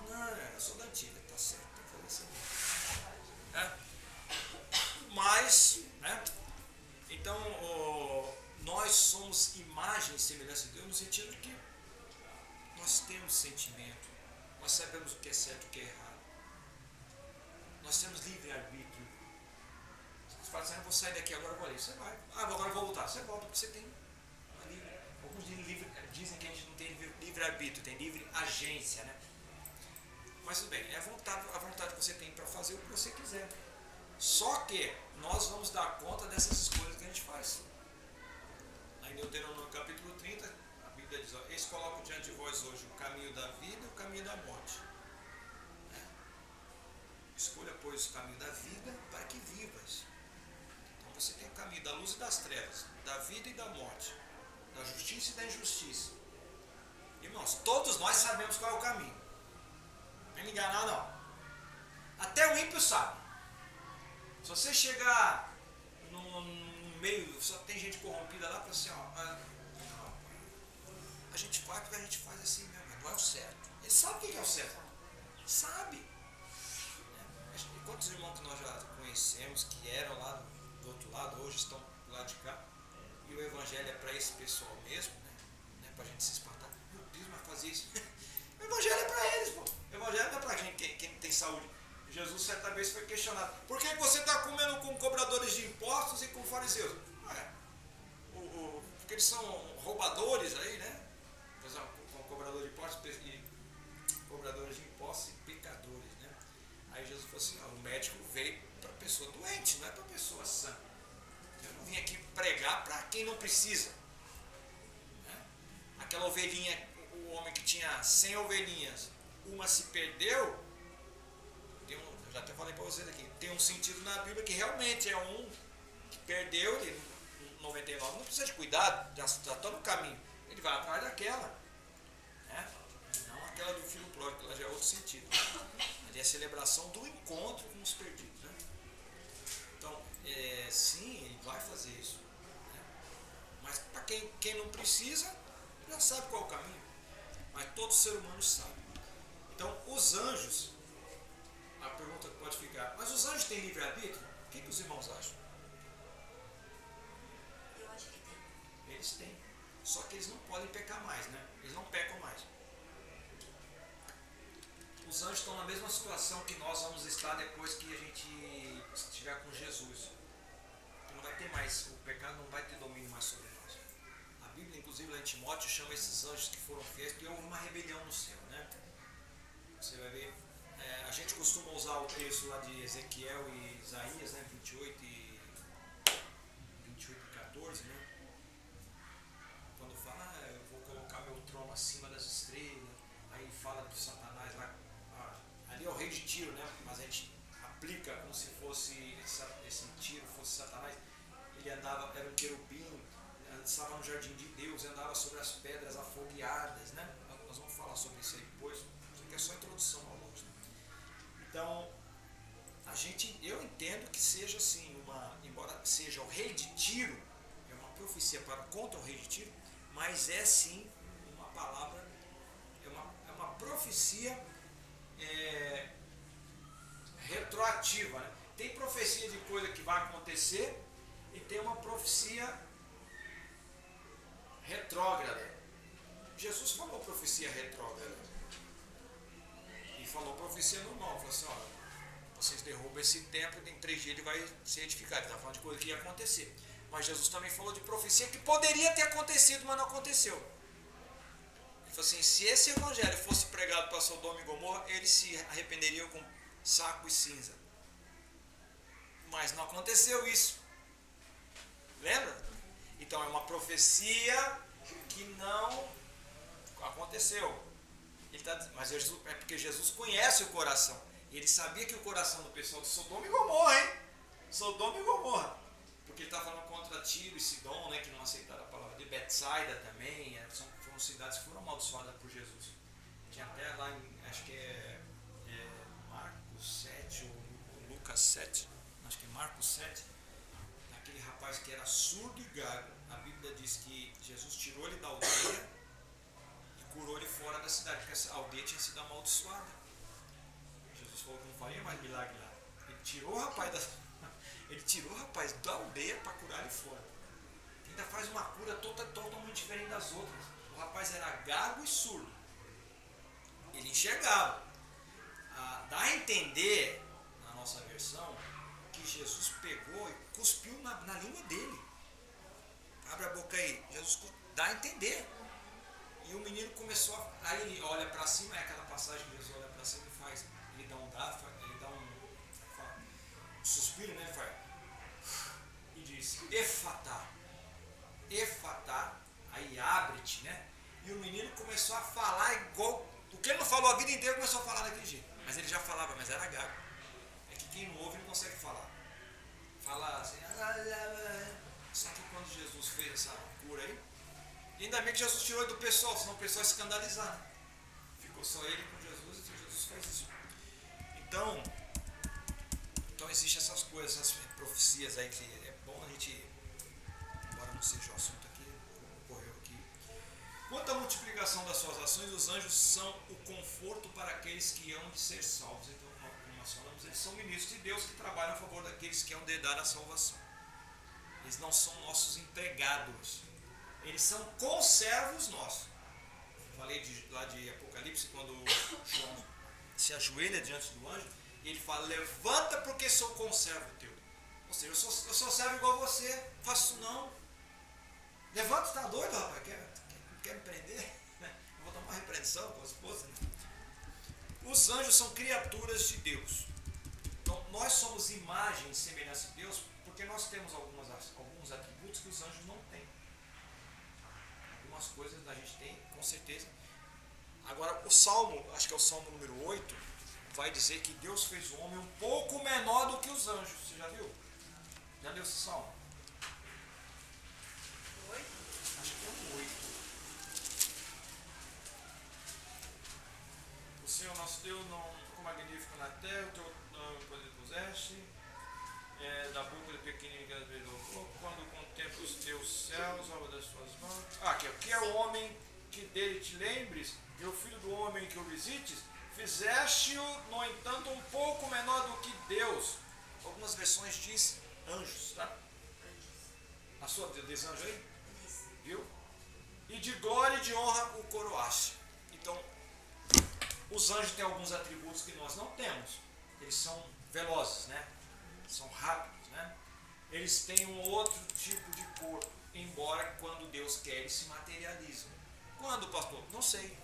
Não, eu sou da antiga, tá certo, tem que fazer isso. Mas, né? Então, nós somos imagem e semelhança de Deus no sentido de que nós temos sentimento, nós sabemos o que é certo e o que é errado. Nós temos livre-arbítrio. Você fala assim, eu vou sair daqui agora, eu vou ali. Você vai. Ah, agora eu vou voltar. Você volta, porque você tem livre. Alguns dizem que a gente não tem livre-arbítrio, tem livre agência, né? Mas tudo bem, é a vontade que você tem para fazer o que você quiser. Só que nós vamos dar conta dessas escolhas que a gente faz. Em Deuteronômio capítulo 30, a Bíblia diz, eles colocam diante de vós hoje o caminho da vida e o caminho da morte. Escolha, pois, o caminho da vida para que vivas. Então você tem o caminho da luz e das trevas, da vida e da morte, da justiça e da injustiça. Irmãos, todos nós sabemos qual é o caminho. Não é me enganar, não. Até o ímpio sabe. Se você chegar no meio, só tem gente corrompida lá, para assim, a gente faz porque a gente faz assim mesmo, mas não é o certo. Ele sabe o que é o certo. Sabe. Quantos irmãos que nós já conhecemos, que eram lá do outro lado, hoje estão do lado de cá, e o evangelho é para esse pessoal mesmo, né? Não é para a gente se espantar. Meu Deus, mas fazer isso. O evangelho é para eles, pô. O evangelho não é para quem tem saúde. Jesus certa vez foi questionado, por que você está comendo com cobradores de impostos e com fariseus? Porque eles são roubadores aí, né? Com cobradores de impostos e cobradores de impostos e pecadores, né? Aí Jesus falou assim, o médico veio para pessoa doente, não é para pessoa sã. Eu não vim aqui pregar para quem não precisa. Né? Aquela ovelhinha, o homem que tinha 100 ovelhinhas, uma se perdeu, eu já até falei para vocês aqui, tem um sentido na Bíblia que realmente é um que perdeu, ele 99 não precisa de cuidado, já está no caminho, ele vai atrás daquela, né? Não aquela do filho pródigo, ela já é outro sentido. Ali é a celebração do encontro com os perdidos, né? Então, sim, ele vai fazer isso, né? Mas para quem não precisa, já sabe qual é o caminho, mas todo ser humano sabe. Então, os anjos, a pergunta que pode ficar, mas os anjos têm livre-arbítrio? O que os irmãos acham? Eu acho que tem. Eles têm. Só que eles não podem pecar mais, né? Eles não pecam mais. Os anjos estão na mesma situação que nós vamos estar depois que a gente estiver com Jesus. Não vai ter mais, o pecado não vai ter domínio mais sobre nós. A Bíblia, inclusive, lá em Timóteo, chama esses anjos que foram feitos, porque houve uma rebelião no céu, né? Você vai ver. A gente costuma usar o texto lá de Ezequiel e Isaías, né, 28 e 14, né? Quando fala, eu vou colocar meu trono acima das estrelas, aí fala do Satanás lá, ali é o rei de Tiro, né? Mas a gente aplica como se fosse esse Tiro fosse Satanás. Ele andava, era um querubim, estava no jardim de Deus, andava sobre as pedras afogueadas, né? Nós vamos falar sobre isso aí depois, isso aqui é só introdução ao longo. Então, eu entendo que seja assim, embora seja o rei de Tiro, é uma profecia contra o rei de Tiro, mas é sim uma palavra, é uma profecia retroativa, né? Tem profecia de coisa que vai acontecer e tem uma profecia retrógrada. Jesus falou profecia retrógrada. E falou profecia normal, falou assim, vocês derrubam esse templo e em 3 dias ele vai ser edificado. Ele está falando de coisa que ia acontecer. Mas Jesus também falou de profecia que poderia ter acontecido, mas não aconteceu. Ele falou assim, se esse evangelho fosse pregado para Sodoma e Gomorra, eles se arrependeriam com saco e cinza. Mas não aconteceu isso. Lembra? Então é uma profecia que não aconteceu. Mas é porque Jesus conhece o coração. Ele sabia que o coração do pessoal de Sodoma e Gomorra, Sodoma e Gomorra. Porque ele está falando contra Tiro e Sidom, né, que não aceitaram a palavra de Betsaida também, foram cidades que foram amaldiçoadas por Jesus. Tinha até lá, acho que Marcos 7 ou Lucas 7, acho que é Marcos 7, aquele rapaz que era surdo e gago. A Bíblia diz que Jesus tirou ele da aldeia e curou ele fora da cidade, porque a aldeia tinha sido amaldiçoada. Jesus falou que não faria mais milagre lá. Ele tirou o rapaz da aldeia para curar ele fora. Ainda faz uma cura totalmente diferente das outras. O rapaz era gago e surdo. Ele enxergava. Dá a entender, na nossa versão, que Jesus pegou e cuspiu na língua dele. Abre a boca aí. Jesus dá a entender. E o menino começou a... Aí ele olha para cima, é aquela passagem que Jesus olha para cima e faz... Ele dá um suspiro, né? Ele faz... E diz, Efatá. Efatá. Aí abre-te, né? E o menino começou a falar igual... O que ele não falou a vida inteira, começou a falar daquele jeito. Mas ele já falava, mas era gago. É que quem não ouve não consegue falar. Fala assim... Só que quando Jesus fez essa cura aí, ainda bem que Jesus tirou ele do pessoal, senão o pessoal ia escandalizar. Ficou só ele com Jesus e Jesus faz isso. Então existem essas coisas, essas profecias aí que é bom a gente, embora não seja o assunto aqui, ocorreu aqui. Quanto à multiplicação das suas ações, os anjos são o conforto para aqueles que hão de ser salvos. Então, como nós falamos, eles são ministros de Deus que trabalham a favor daqueles que hão de dar a salvação. Eles não são nossos empregados. Eles são conservos nossos. Falei lá de Apocalipse, quando João se ajoelha diante do anjo, e ele fala, levanta porque sou conservo teu. Ou seja, eu sou servo igual você, faço isso não. Levanta, está doido, rapaz? Quer me prender? Eu vou tomar uma repreensão com a esposa. Né? Os anjos são criaturas de Deus. Então, nós somos imagem e semelhança de Deus, porque nós temos alguns atributos que os anjos não têm. Algumas coisas a gente tem, com certeza. Agora, o Salmo, acho que é o Salmo número 8, vai dizer que Deus fez o homem um pouco menor do que os anjos. Você já viu? Já leu esse Salmo? 8? Acho que é um 8. O Senhor nosso Deus não ficou magnífico na terra, o teu nome poder puseste. Da boca do pequenino que vezes quando contempla os teus céus, obra das suas mãos. Que é o homem que dele te lembres, e o filho do homem que o visites, fizeste-o, no entanto, um pouco menor do que Deus. Algumas versões diz anjos, tá? A sua diz anjo aí? Viu? E de glória e de honra o coroaste. Então, os anjos têm alguns atributos que nós não temos. Eles são velozes, né? São rápidos, né? Eles têm um outro tipo de corpo, embora quando Deus quer eles se materializam. Quando, pastor? Não sei.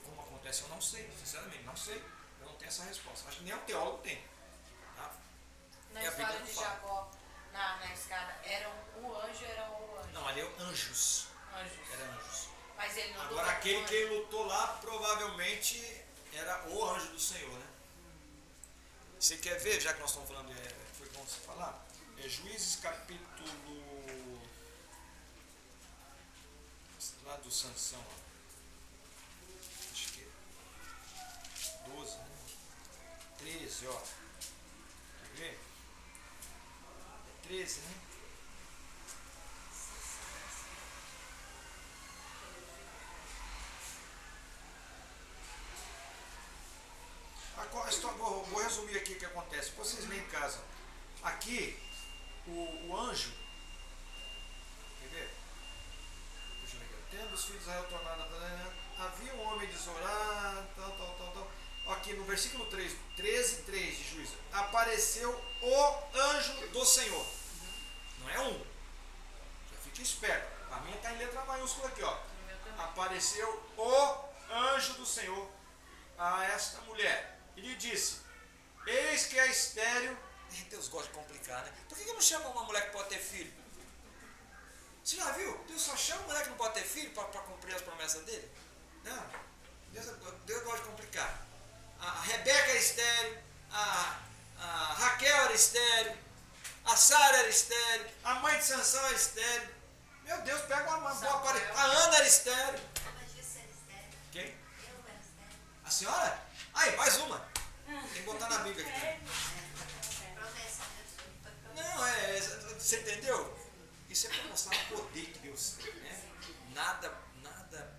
Como acontece, eu não sei, sinceramente, não sei. Eu não tenho essa resposta. Acho que nem o teólogo tem. Tá? Na história de Jacó, na escada, o anjo era o anjo? Não, ali é anjos. Anjos. Era anjos. Mas ele não Agora, aquele que lutou lá, provavelmente era o anjo do Senhor, né? Você quer ver, já que nós estamos falando, foi bom você falar? Juízes capítulo... lá do Sansão, ó. Acho que é 12, né? 13, ó. Quer ver? É 13, né? Vou resumir aqui o que acontece. Vocês leem em casa. Aqui, o anjo, quer ver? Deixa eu ver aqui. Tendo os filhos de Israel tornado, havia um homem de Zorá, tal. Aqui no versículo 13, 3 de Juízo, apareceu o anjo do Senhor. Não é um. Já fique esperto. A minha está em letra maiúscula aqui, ó. Apareceu o anjo do Senhor a esta mulher. E lhe disse, eis que é estéril. Deus gosta de complicar, né? Por que não chama uma mulher que pode ter filho? Você já viu? Deus só chama uma mulher que não pode ter filho para cumprir as promessas dele? Não. Deus gosta de complicar. A Rebeca era estéril, a Raquel era estéril, a Sara era estéril, a mãe de Sansão era estéril. Meu Deus, pega uma boa Samuel. aparelho. A Ana era estéreo. Mas disse era estéreo. Quem? Eu era estéreo. A senhora? Aí, mais uma. Tem que botar na Bíblia aqui. Promessa, né? Foi promessa. Não, você entendeu? Isso é para mostrar o poder que Deus tem, né? Nada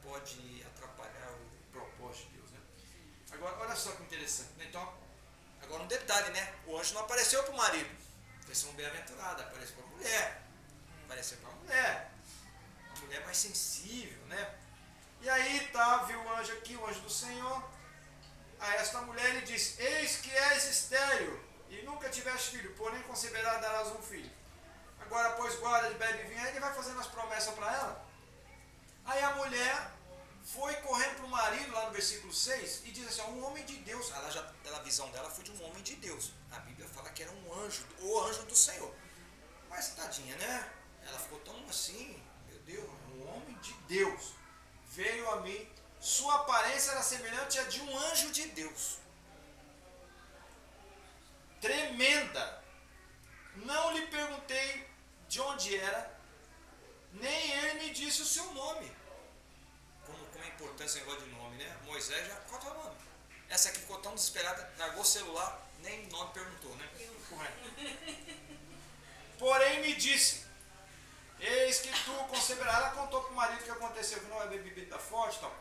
pode atrapalhar o propósito de Deus, né? Agora, olha só que interessante, né? Então, agora um detalhe, né? O anjo não apareceu para o marido. Foi uma bem-aventurada, apareceu para a mulher. Apareceu para a mulher. Uma mulher mais sensível, né? E aí viu o anjo aqui, o anjo do Senhor. A esta mulher lhe disse: eis que és estéril e nunca tiveste filho, porém conceberá darás um filho. Agora, pois guarda de bebe vinho. Aí ele vai fazendo as promessas para ela. Aí a mulher foi correndo para o marido, lá no versículo 6, e diz assim: um homem de Deus. A visão dela foi de um homem de Deus. A Bíblia fala que era um anjo, o anjo do Senhor. Mas tadinha, né? Ela ficou tão assim: meu Deus, um homem de Deus veio a mim. Sua aparência era semelhante à de um anjo de Deus. Tremenda. Não lhe perguntei de onde era, nem ele me disse o seu nome. Como é importante esse negócio de nome, né? Moisés já, qual é o teu nome? Essa aqui ficou tão desesperada, largou o celular, nem nome perguntou, né? Porém me disse: eis que tu conceberás. Ela contou para o marido o que aconteceu, que não vai beber bebida forte e tal.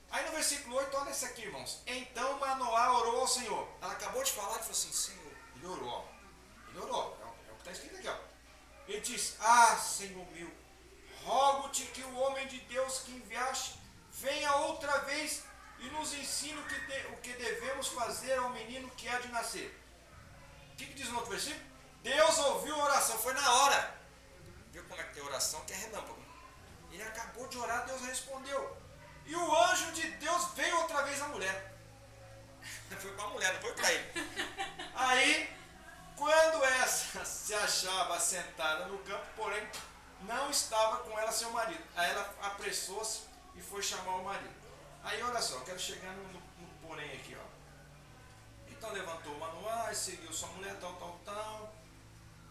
Aí no versículo 8, olha isso aqui, irmãos. Então Manoá orou ao Senhor. Ela acabou de falar e falou assim: Senhor, ele orou, ó. Ele orou, é o que está escrito aqui, ó. Ele disse: ah, Senhor meu, rogo-te que o homem de Deus que enviaste venha outra vez e nos ensine o que devemos fazer ao menino que há de nascer. O que diz no outro versículo? Deus ouviu a oração, foi na hora. Viu como é que tem oração que é relâmpago? Ele acabou de orar, Deus respondeu. E o anjo de Deus veio outra vez à mulher. Foi para a mulher, não foi para ele. Aí, quando essa se achava sentada no campo, porém, não estava com ela seu marido. Aí ela apressou-se e foi chamar o marido. Aí, olha só, eu quero chegar no porém aqui, ó. Então levantou Manoá e seguiu sua mulher, tal.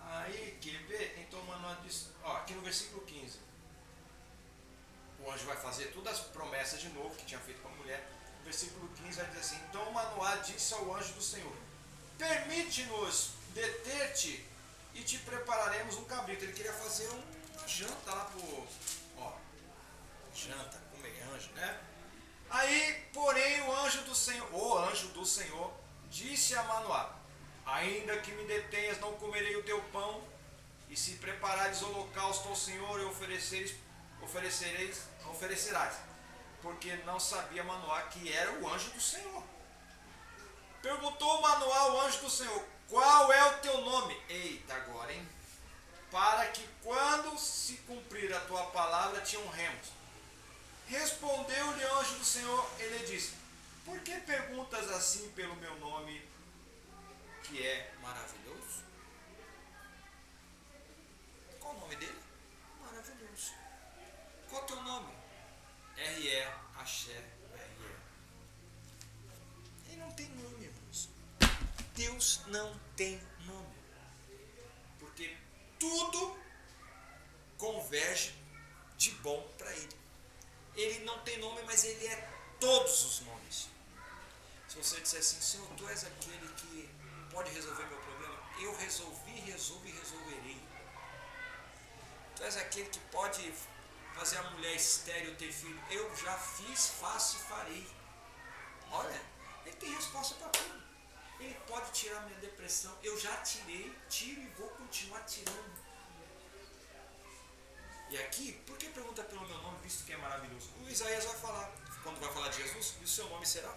Aí, quer ver? Então Manoá disse, ó, aqui no versículo 15. O anjo vai fazer todas as promessas de novo que tinha feito com a mulher. No versículo 15 vai dizer assim: então Manoá disse ao anjo do Senhor: permite-nos deter-te e te prepararemos um cabrito. Ele queria fazer uma janta lá pro... ó, janta, comer anjo, né? Aí, porém, o anjo do Senhor disse a Manoá: ainda que me detenhas, não comerei o teu pão, e se preparares holocausto ao Senhor e oferecerás, porque não sabia Manoá que era o anjo do Senhor. Perguntou Manoá ao anjo do Senhor: qual é o teu nome? Eita, agora, hein? Para que quando se cumprir a tua palavra te honremos. Respondeu-lhe o anjo do Senhor, ele disse: por que perguntas assim pelo meu nome, que é maravilhoso? Qual o nome dele? Maravilhoso. Qual é o teu nome? R.E. Axé, R.E. Ele não tem nome, irmãos. Deus não tem nome. Porque tudo converge de bom para ele. Ele não tem nome, mas ele é todos os nomes. Se você disser assim: Senhor, tu és aquele que pode resolver meu problema, eu resolvi, resolvo e resolverei. Tu és aquele que pode fazer a mulher estéril ter filho, eu já fiz, faço e farei. Olha, ele tem resposta para tudo. Ele pode tirar minha depressão, eu já tirei, tiro e vou continuar tirando. E aqui, por que pergunta pelo meu nome, visto que é maravilhoso? O Isaías vai falar, quando vai falar de Jesus, e o seu nome será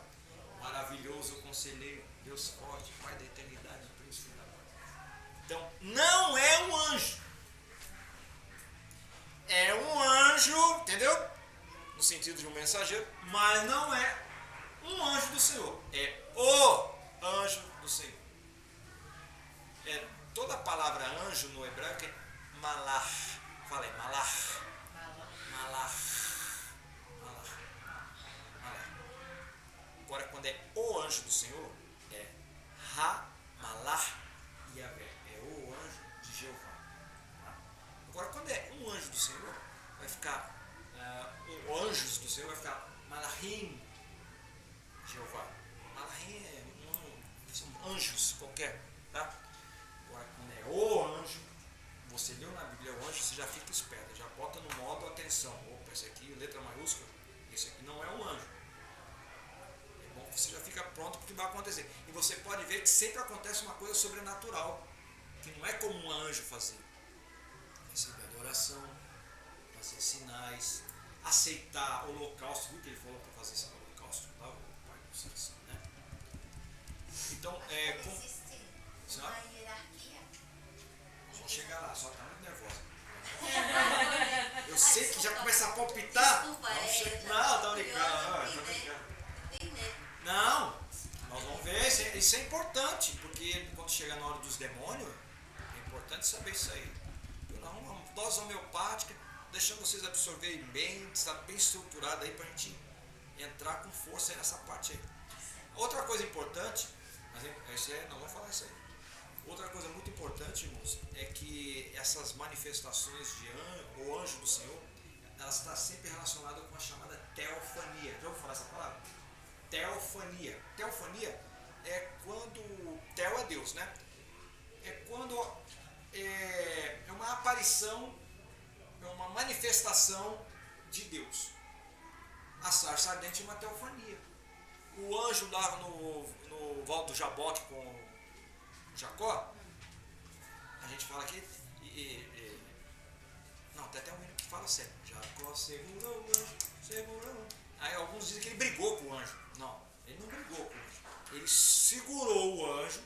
maravilhoso, conselheiro, Deus forte, Pai da eternidade, príncipe da paz. Então, não é um anjo. É um anjo, entendeu? No sentido de um mensageiro, mas não é um anjo do Senhor. É o anjo do Senhor. Toda a palavra anjo no hebraico é malach. Fala aí, malach. Malach. Agora, quando é o anjo do Senhor, é Ha-Malach Yahvé. É o anjo de Jeová. Agora, quando é um anjo do Senhor, anjos do Senhor, vai ficar Malachim, Jeová. Malachim são anjos qualquer, tá? Agora, quando é o anjo, você leu na Bíblia o anjo, você já fica esperto, já bota no modo atenção. Opa, esse aqui, letra maiúscula, esse aqui não é um anjo. É bom que você já fica pronto porque vai acontecer. E você pode ver que sempre acontece uma coisa sobrenatural, que não é como um anjo fazer. Receber adoração, fazer sinais, aceitar holocausto. Viu que ele falou para fazer esse holocausto lá, o Pai do céu, né? Então, Existe uma hierarquia. Vamos chegar lá, só tá muito nervosa. Eu sei que já começa a palpitar. Desculpa, Não, tá brincando. Não, nós vamos ver. Isso é importante, porque quando chega na hora dos demônios, é importante saber isso aí. Uma dose homeopática, deixando vocês absorverem bem, está bem estruturado aí pra gente entrar com força aí nessa parte aí. Outra coisa importante, nós vamos falar isso aí. Outra coisa muito importante, irmãos, é que essas manifestações de o anjo do Senhor, elas estão sempre relacionadas com a chamada teofania. Já ouviu falar essa palavra? Teofania. Teofania é quando... Teo é Deus, né? É quando é uma aparição, é uma manifestação de Deus. A sarça ardente é uma teofania. O anjo lá no Val do Jaboque com Jacó, a gente fala que não, tem até um hino que fala assim: Jacó segurou o anjo, segurou. Aí alguns dizem que ele brigou com o anjo. Não, ele não brigou com o anjo. Ele segurou o anjo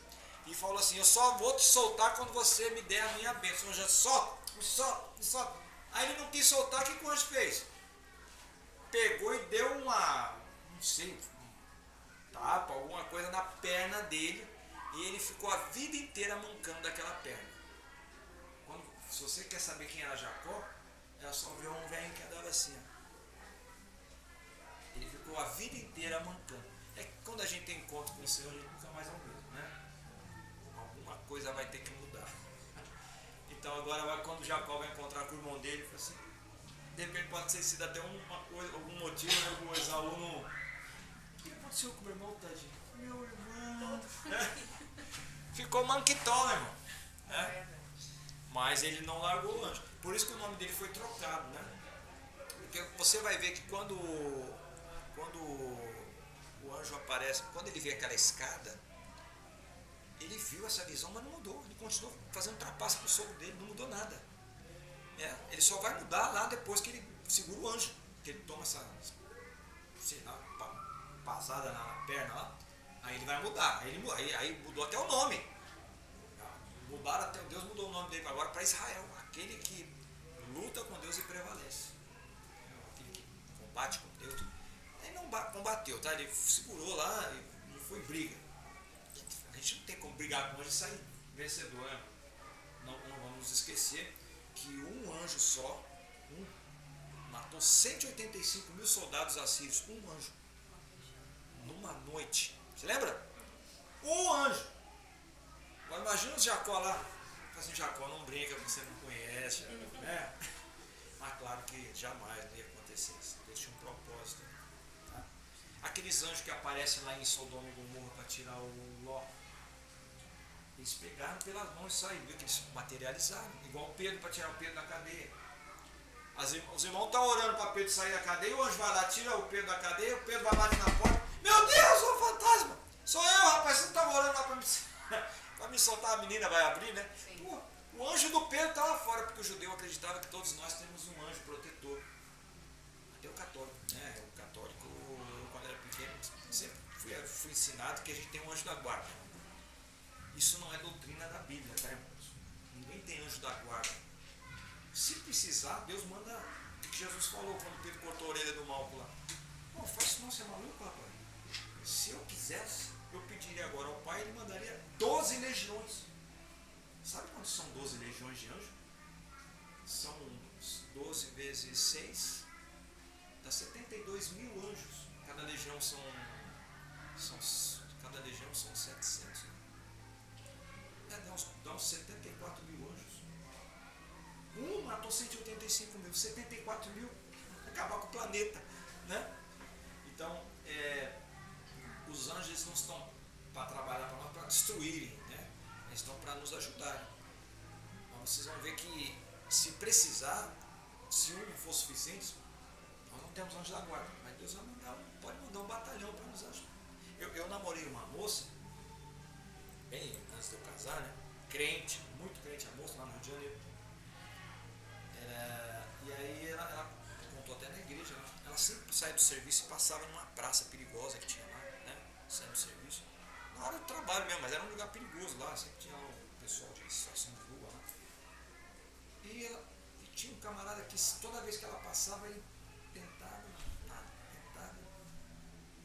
e falou assim: eu só vou te soltar quando você me der a minha bênção. O anjo solta, solta. Aí ele não quis soltar, o que o anjo fez? Pegou e deu não sei, tapa, alguma coisa na perna dele. E ele ficou a vida inteira mancando daquela perna. Se você quer saber quem era Jacó, ela só viu um velho que andava assim. Ele ficou a vida inteira mancando. É que quando a gente tem encontro com o Senhor, a gente nunca mais é o mesmo, né? Alguma coisa vai ter que mudar. Então agora, quando Jacó vai encontrar com o irmão dele, ele fala assim, de repente pode ter sido até uma coisa, algum motivo, algum Esaú não... O que aconteceu com o meu irmão, tadinho? Meu irmão... Ficou manquitão, irmão. Né? Mas ele não largou o anjo. Por isso que o nome dele foi trocado, né? Porque você vai ver que quando o anjo aparece, quando ele vê aquela escada, ele viu essa visão, mas não mudou. Ele continuou fazendo trapaça pro sogro dele, não mudou nada. Ele só vai mudar lá depois que ele segura o anjo. Que ele toma essa, sei lá, pasada na perna lá. Aí ele vai mudar. Aí mudou até o nome. Deus mudou o nome dele agora para Israel. Aquele que luta com Deus e prevalece. Aquele que combate com Deus. Ele não combateu, tá? Ele segurou lá e não foi briga. A gente não tem como brigar com o anjo e sair vencedor, né? Não vamos esquecer que um anjo só matou 185 mil soldados assírios. Um anjo. Numa noite. Você lembra? Um anjo. Agora imagina o Jacó lá. Assim, Jacó, não brinca, você não conhece. Né? Mas claro que jamais ia acontecer isso. Deus tinha um propósito. Tá? Aqueles anjos que aparecem lá em Sodoma e Gomorra para tirar o Ló. Eles pegaram pelas mãos e saíram. Viu que eles materializaram. Igual o Pedro para tirar o Pedro da cadeia. Os irmãos estão orando para Pedro sair da cadeia. O anjo vai lá, tira o Pedro da cadeia. O Pedro vai lá na porta. Meu Deus, o fantasma! Sou eu, rapaz, você não estava orando lá para me soltar, a menina vai abrir, né? Pô, o anjo do Pedro estava fora, porque o judeu acreditava que todos nós temos um anjo protetor. Até o católico, né? O católico, quando era pequeno, sempre fui ensinado que a gente tem um anjo da guarda. Isso não é doutrina da Bíblia, tá, irmãos? Ninguém tem anjo da guarda. Se precisar, Deus manda o que Jesus falou quando Pedro cortou a orelha do Malco lá. Pô, faz isso não, você é maluco, rapaz? Se eu quisesse, eu pediria agora ao Pai, ele mandaria 12 legiões. Sabe quantos são 12 legiões de anjo? São 12 vezes 6, dá 72 mil anjos. Cada legião são 700. Dá uns 74 mil anjos. Um matou 185 mil, 74 mil, acabar com o planeta. né? Então, os anjos eles não estão para trabalhar para nós, para destruírem, né? Eles estão para nos ajudarem. Mas vocês vão ver que, se precisar, se um não for suficiente, nós não temos anjos da guarda, mas Deus vai pode mandar um batalhão para nos ajudar. Eu namorei uma moça, bem antes de eu casar, né? Crente, muito crente, a moça lá no Rio de Janeiro. E aí ela contou até na igreja, né? Ela sempre saía do serviço e passava numa praça perigosa que tinha lá, né? Saindo do serviço. Na hora do trabalho mesmo, mas era um lugar perigoso lá, sempre tinha um pessoal de situação de rua lá. E tinha um camarada que toda vez que ela passava, ele tentava, nada, tentava.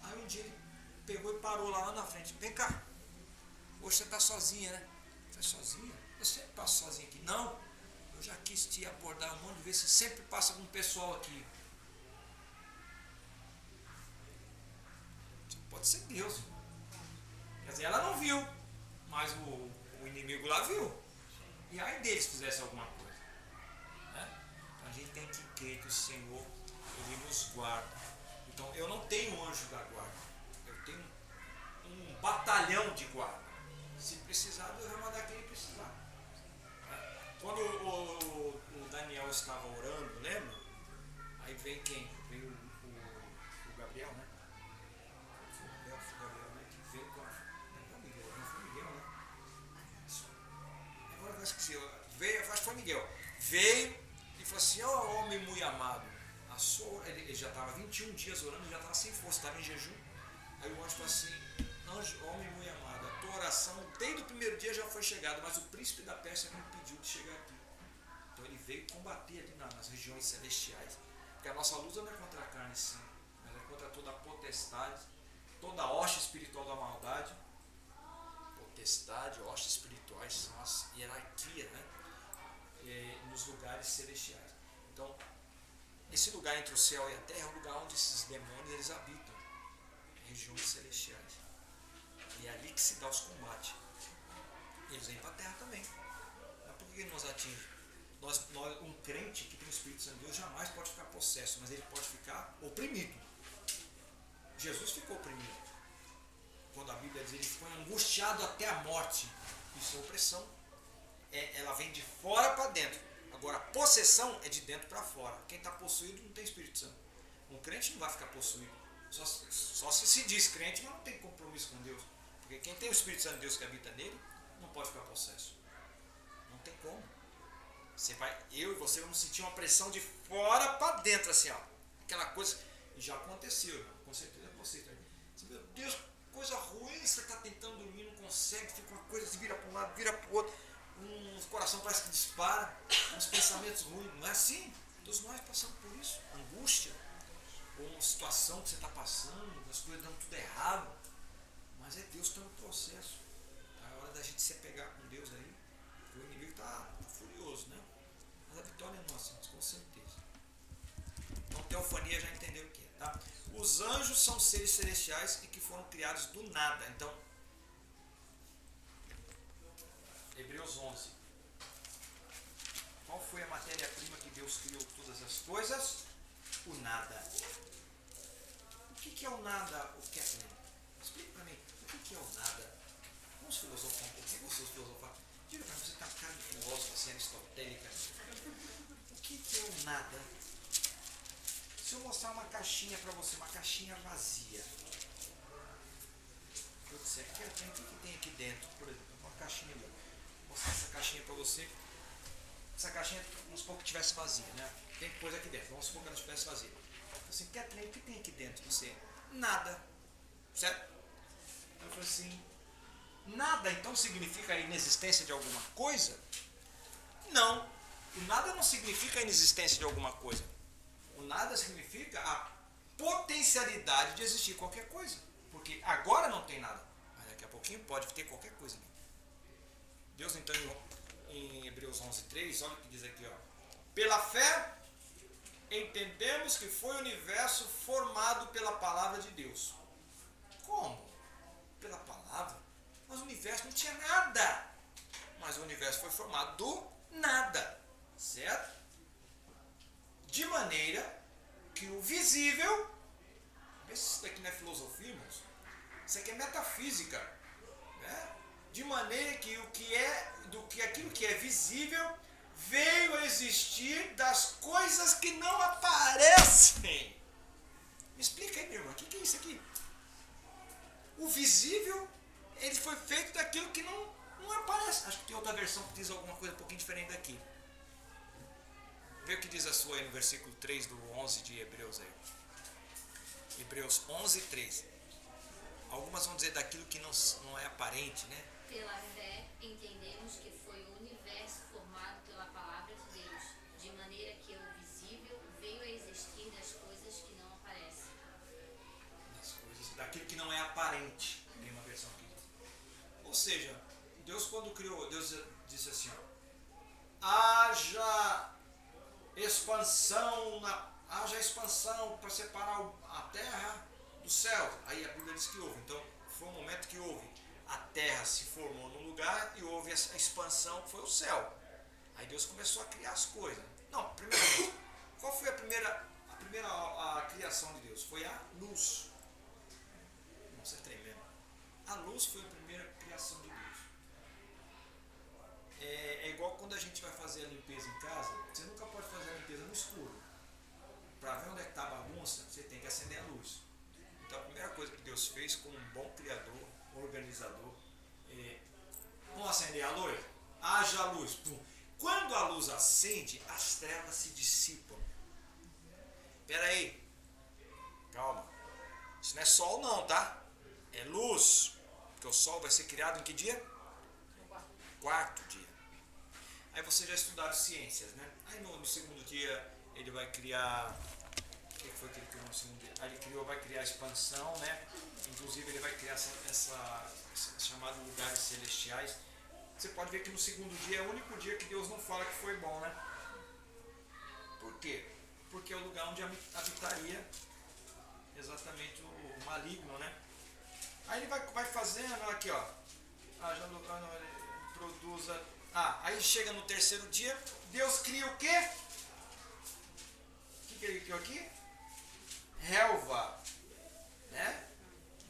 Aí um dia ele pegou e parou lá na frente. Vem cá, hoje você está sozinha, né? Eu falei, sozinha? Eu sempre passo sozinha aqui. Não, eu já quis te abordar um monte de vezes, você sempre passa com um pessoal aqui. Pode ser Deus. Quer dizer, ela não viu, mas o inimigo lá viu. E aí deles fizesse alguma coisa. Né? Então a gente tem que crer que o Senhor, Ele nos guarda. Então eu não tenho um anjo da guarda, eu tenho um batalhão de guarda. Se precisar, Deus vai mandar quem precisar. Né? Quando o Daniel estava orando, lembra? Aí vem quem? Veio o Gabriel, né? Foi o Gabriel, né? Que veio com a... Não foi Miguel, né? Agora eu esqueci. Acho que foi Miguel. Veio e falou assim, ó homem muito amado. Ele já estava 21 dias orando, já estava sem força, estava em jejum. Aí o anjo falou assim, anjo, homem muito amado, a tua oração desde o primeiro dia já foi chegada, mas o príncipe da Pérsia me impediu de chegar aqui. Então ele veio combater ali nas regiões celestiais. Porque a nossa luta não é contra a carne sim, mas é contra toda a potestade, toda a hoste espiritual da maldade. Potestade, hostes espirituais são as hierarquias, né? Nos lugares celestiais. Então, esse lugar entre o céu e a terra é o lugar onde esses demônios eles habitam, regiões celestiais. E é ali que se dá os combates. Eles vêm para a terra também. Mas por que ele nos atinge? Um crente que tem o Espírito Santo de Deus jamais pode ficar possesso, mas ele pode ficar oprimido. Jesus ficou oprimido. Quando a Bíblia diz ele ficou angustiado até a morte. Isso é opressão. Ela vem de fora para dentro. Agora, a possessão é de dentro para fora. Quem está possuído não tem Espírito Santo. Um crente não vai ficar possuído. Só se diz crente, mas não tem compromisso com Deus. Porque quem tem o Espírito Santo de Deus que habita nele, não pode ficar possesso. Não tem como. Eu e você vamos sentir uma pressão de fora para dentro, assim, ó. Aquela coisa, e já aconteceu, irmão. Com certeza você está aí. Meu Deus, coisa ruim, você está tentando dormir, não consegue, fica uma coisa, se vira para um lado, vira para o outro. O coração parece que dispara, uns pensamentos ruins, não é assim? Todos nós passamos por isso, angústia, ou uma situação que você está passando, as coisas dando tudo errado, mas é Deus que está no processo. É hora da gente se apegar com Deus aí, porque o inimigo está furioso, né? Mas a vitória é nossa, com certeza. Então, teofania já entendeu o que é, tá? Os anjos são seres celestiais e que foram criados do nada. Então, Hebreus 11. Qual foi a matéria-prima que Deus criou todas as coisas? O nada. O que é o nada? O que é pleno? Explica para mim. O que é o nada? Vamos filosofar um pouquinho. Vocês filosofar. Diga para mim, você está com cara de filósofo, assim, aristotélica. O que é o nada? Se eu mostrar uma caixinha para você, uma caixinha vazia. Eu disser, o que tem aqui dentro? Por exemplo, uma caixinha ali. Vou mostrar essa caixinha para você. Essa caixinha, vamos supor que estivesse vazia, né? Tem coisa aqui dentro, vamos supor que ela estivesse vazia. Assim, o que tem aqui dentro de você? Nada. Certo? Eu falei assim, nada então significa a inexistência de alguma coisa? Não. O nada não significa a inexistência de alguma coisa. O nada significa a potencialidade de existir qualquer coisa. Porque agora não tem nada, mas daqui a pouquinho pode ter qualquer coisa ali. Deus então em Hebreus 11:3, olha o que diz aqui, ó. Pela fé entendemos que foi o universo formado pela palavra de Deus. Como? Pela palavra? Mas o universo não tinha nada. Mas o universo foi formado do nada, certo? De maneira que o visível Vê se isso daqui não é filosofia, irmãos. Isso aqui é metafísica. Né? De maneira que aquilo que é visível veio a existir das coisas que não aparecem. Me explica aí, meu irmão, o que é isso aqui? O visível, ele foi feito daquilo que não aparece. Acho que tem outra versão que diz alguma coisa um pouquinho diferente daqui. Vê o que diz a sua aí no versículo 3 do 11 de Hebreus aí. Hebreus 11, 3. Algumas vão dizer daquilo que não é aparente, né? Pela fé, entendemos que foi o universo formado pela palavra de Deus, de maneira que o visível veio a existir das coisas que não aparecem. Das coisas, daquilo que não é aparente. Tem uma versão aqui. Ou seja, Deus quando criou, Deus disse assim, ó, haja expansão para separar a terra do céu. Aí a Bíblia diz que houve. Então, foi um momento que houve. A terra se formou num lugar e houve a expansão, que foi o céu. Aí Deus começou a criar as coisas. Não, primeiramente, qual foi a primeira criação de Deus? Foi a luz. Nossa, é tremendo. A luz foi a primeira criação de Deus. É igual quando a gente vai fazer a limpeza em casa, você nunca pode fazer a limpeza no escuro. Para ver onde é que está a bagunça, você tem que acender a luz. Então a primeira coisa que Deus fez como um bom criador, organizador, vamos acender a luz? Haja luz. Pum. Quando a luz acende, as trevas se dissipam. Espera aí. Calma. Isso não é sol não, tá? É luz. Porque o sol vai ser criado em que dia? Quarto dia. Aí vocês já estudaram ciências, né? Aí no segundo dia ele vai criar... O que foi que ele criou no segundo dia? Aí ele vai criar a expansão, né? Inclusive ele vai criar essa chamada lugares celestiais. Você pode ver que no segundo dia é o único dia que Deus não fala que foi bom, né? Por quê? Porque é o lugar onde habitaria exatamente o maligno, né? Aí ele vai fazendo, aqui ó. Produza. Aí chega no terceiro dia, Deus cria o quê? O que ele criou aqui? Relva, né?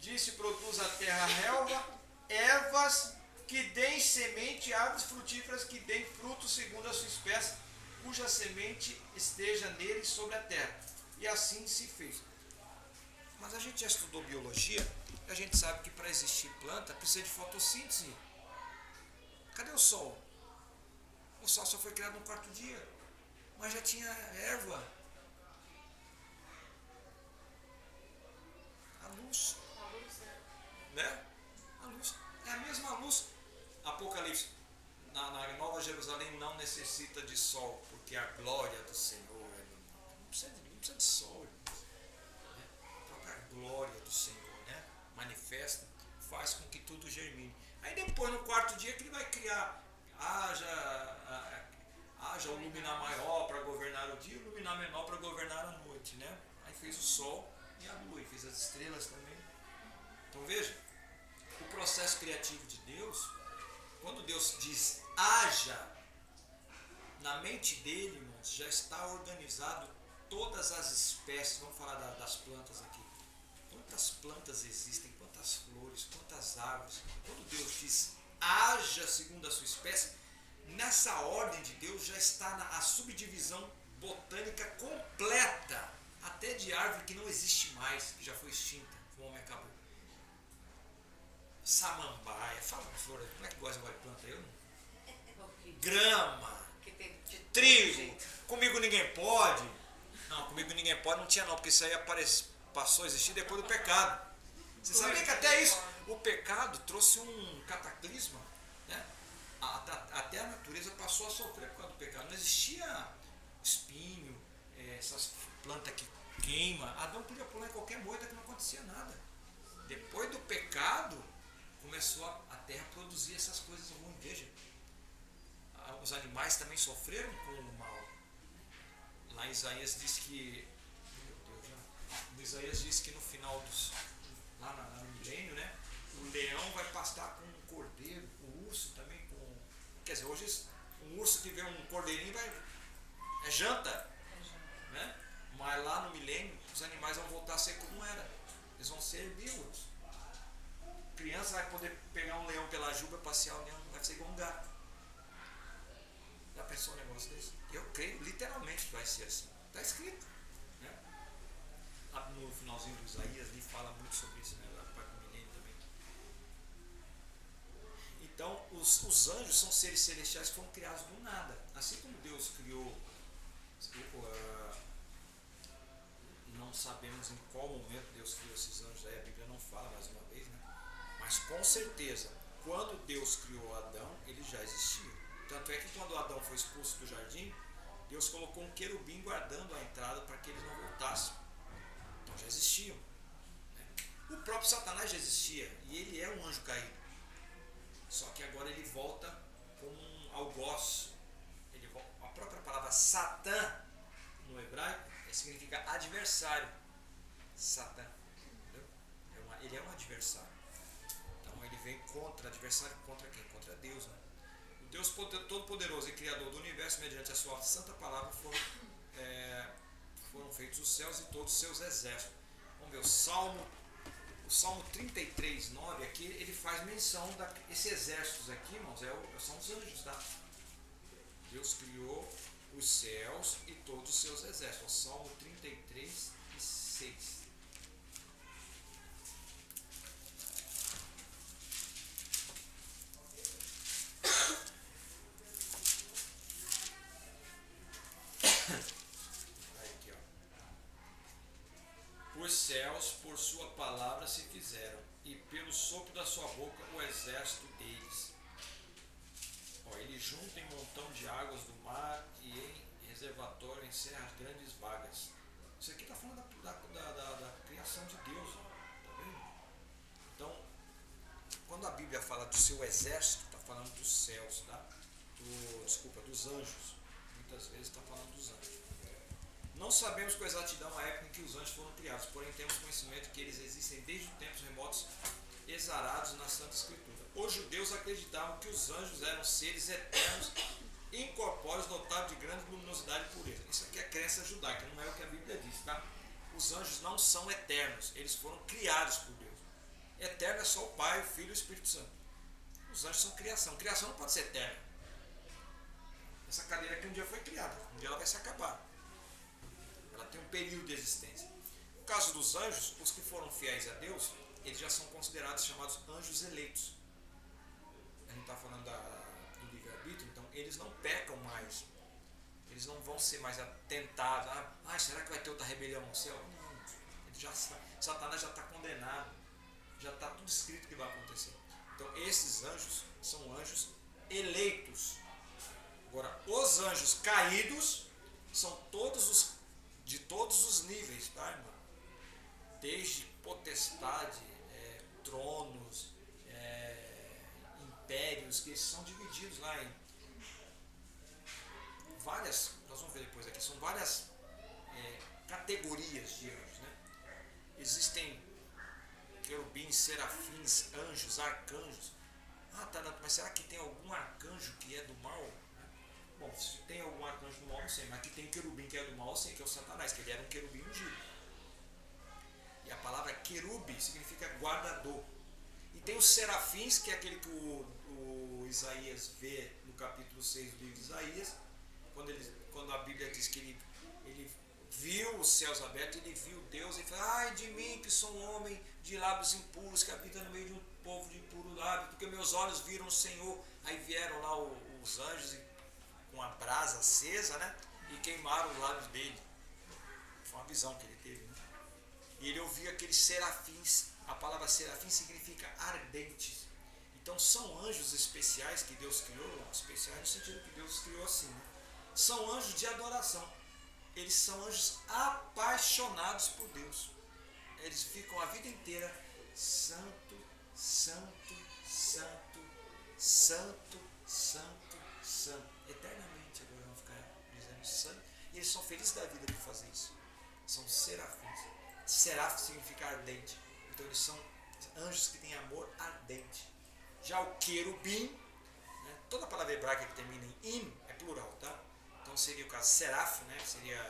Disse: produz a terra relva, ervas que deem semente, árvores frutíferas que deem fruto segundo a sua espécie, cuja semente esteja nele sobre a terra. E assim se fez. Mas a gente já estudou biologia, e a gente sabe que para existir planta precisa de fotossíntese. Cadê o sol? O sol só foi criado no quarto dia, mas já tinha erva. A luz, né? A luz é a mesma luz. Apocalipse, na Nova Jerusalém não necessita de sol, porque a glória do Senhor não precisa de sol, né? A própria glória do Senhor, né? Manifesta, faz com que tudo germine. Aí depois, no quarto dia, que ele vai criar, haja o luminar maior para governar o dia, o luminar menor para governar a noite, né? Aí fez o sol e a lua, e fez as estrelas também. Então veja, o processo criativo de Deus, quando Deus diz haja, na mente dele, irmãos, já está organizado todas as espécies. Vamos falar das plantas aqui. Quantas plantas existem, quantas flores, quantas árvores. Quando Deus diz haja segundo a sua espécie, nessa ordem de Deus já está a subdivisão botânica completa, até de árvore que não existe mais, que já foi extinta, o homem acabou. Samambaia, fala flor, como é que gosta de planta? Eu não. Grama, trigo, comigo ninguém pode. Não, comigo ninguém pode, não tinha não, porque isso aí passou a existir depois do pecado. Você sabia que até isso, o pecado trouxe um cataclisma, né? Até a natureza passou a sofrer por causa do pecado. Não existia espinho, essas plantas que queimam. Adão podia pular em qualquer moita que não acontecia nada. Depois do pecado, começou a terra a produzir essas coisas ruins. Veja, os animais também sofreram com o mal. Lá em Isaías diz que, Isaías diz que no final lá no milênio, né, o leão vai pastar com um cordeiro, o urso também com, quer dizer, hoje um urso que vê um cordeirinho é janta, né? Mas lá no milênio os animais vão voltar a ser como era, herbívoros. Criança vai poder pegar um leão pela juba, passear o leão, vai ser igual um gato. Já pensou um negócio desse? Eu creio literalmente que vai ser assim. Está escrito. Né? Lá no finalzinho do Isaías, ele fala muito sobre isso, né? Lá para o milênio também. Então, os anjos são seres celestiais que foram criados do nada. Assim como Deus criou, não sabemos em qual momento Deus criou esses anjos, aí a Bíblia não fala mais uma vez, né? Mas com certeza, quando Deus criou Adão, eles já existiam. Tanto é que quando Adão foi expulso do jardim, Deus colocou um querubim guardando a entrada para que eles não voltassem. Então já existiam. Né? O próprio Satanás já existia e ele é um anjo caído. Só que agora ele volta como um algoz. A própria palavra Satã no hebraico significa adversário. Satã. Ele é um adversário. Então ele vem contra, adversário contra quem? Contra Deus. Né? O Deus Todo-Poderoso e Criador do Universo, mediante a sua santa palavra, foram feitos os céus e todos os seus exércitos. Vamos ver, o Salmo 33, 9, aqui ele faz menção desses exércitos aqui, irmãos, são os anjos, tá? Deus criou os céus e todos os seus exércitos. Salmo 33 e 6. Aqui, ó. Os céus por sua palavra se fizeram, e pelo sopro da sua boca o exército deles. Ele junta em montão de águas do mar e em reservatório encerra as grandes vagas. Isso aqui está falando da criação de Deus. Tá vendo? Então, quando a Bíblia fala do seu exército, está falando dos céus, tá? Dos anjos. Muitas vezes está falando dos anjos. Não sabemos com exatidão a época em que os anjos foram criados, porém temos conhecimento que eles existem desde tempos remotos, exarados na Santa Escritura. Os judeus acreditavam que os anjos eram seres eternos, incorpóreos, dotados de grande luminosidade e pureza. Isso aqui é crença judaica, não é o que a Bíblia diz, tá? Os anjos não são eternos, eles foram criados por Deus. Eterno é só o Pai, o Filho e o Espírito Santo. Os anjos são criação. Criação não pode ser eterna. Essa cadeira aqui um dia foi criada, um dia ela vai se acabar. Ela tem um período de existência. No caso dos anjos, os que foram fiéis a Deus, eles já são considerados chamados anjos eleitos. A gente está falando do livre-arbítrio, então eles não pecam mais. Eles não vão ser mais tentados. Será que vai ter outra rebelião no céu? Não. Satanás já está condenado. Já está tudo escrito que vai acontecer. Então esses anjos são anjos eleitos. Agora, os anjos caídos são de todos os níveis, tá, irmão? Desde potestade, tronos, impérios, que eles são divididos lá em várias, nós vamos ver depois aqui, são várias categorias de anjos, né? Existem querubins, serafins, anjos, arcanjos. Mas será que tem algum arcanjo que é do mal? Bom, se tem algum arcanjo do mal, não sei, mas aqui tem querubim que é do mal, eu sei, que é o Satanás, que ele era um querubim ungido. E a palavra querube significa guardador. E tem os serafins, que é aquele que o Isaías vê no capítulo 6 do livro de Isaías, quando a Bíblia diz que ele viu os céus abertos, ele viu Deus e falou: ai de mim que sou um homem de lábios impuros, que habita no meio de um povo de impuro lábio, porque meus olhos viram o Senhor. Aí vieram lá os anjos com a brasa acesa, né? E queimaram os lábios dele. Foi uma visão que ele teve, né? E ele ouviu aqueles serafins. A palavra serafim significa ardentes. Então são anjos especiais que Deus criou, especiais no sentido que Deus criou assim, né? São anjos de adoração. Eles são anjos apaixonados por Deus. Eles ficam a vida inteira: santo, santo, santo, santo, santo, santo. Eternamente agora vão ficar dizendo santo. E eles são felizes da vida por fazer isso. São serafins. Seraf significa ardente. Então eles são anjos que têm amor ardente. Já o querubim, né, toda a palavra hebraica que termina em é plural, tá? Então seria o caso seraf, né, seria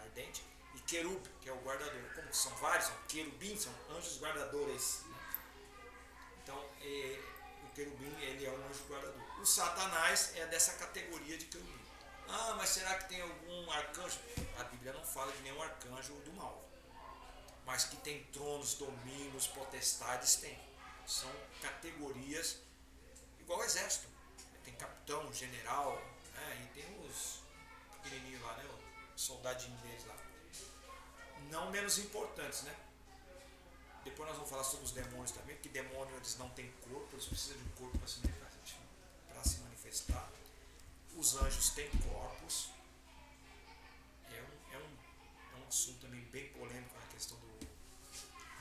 ardente. e querub, que é o guardador. Como são vários, são querubins, são anjos guardadores. Então, o querubim, ele é um anjo guardador. O Satanás é dessa categoria de querubim. Ah, mas será que tem algum arcanjo? A Bíblia não fala de nenhum arcanjo do mal. Mas que tem tronos, domínios, potestades, tem. São categorias igual ao exército. Tem capitão, general, né? E tem os pequenininhos lá, né? Os soldadinhos deles lá. Não menos importantes, né? Depois nós vamos falar sobre os demônios também, porque demônios eles não têm corpo, eles precisam de um corpo para se manifestar. Os anjos têm corpos. É um assunto também bem polêmico na questão do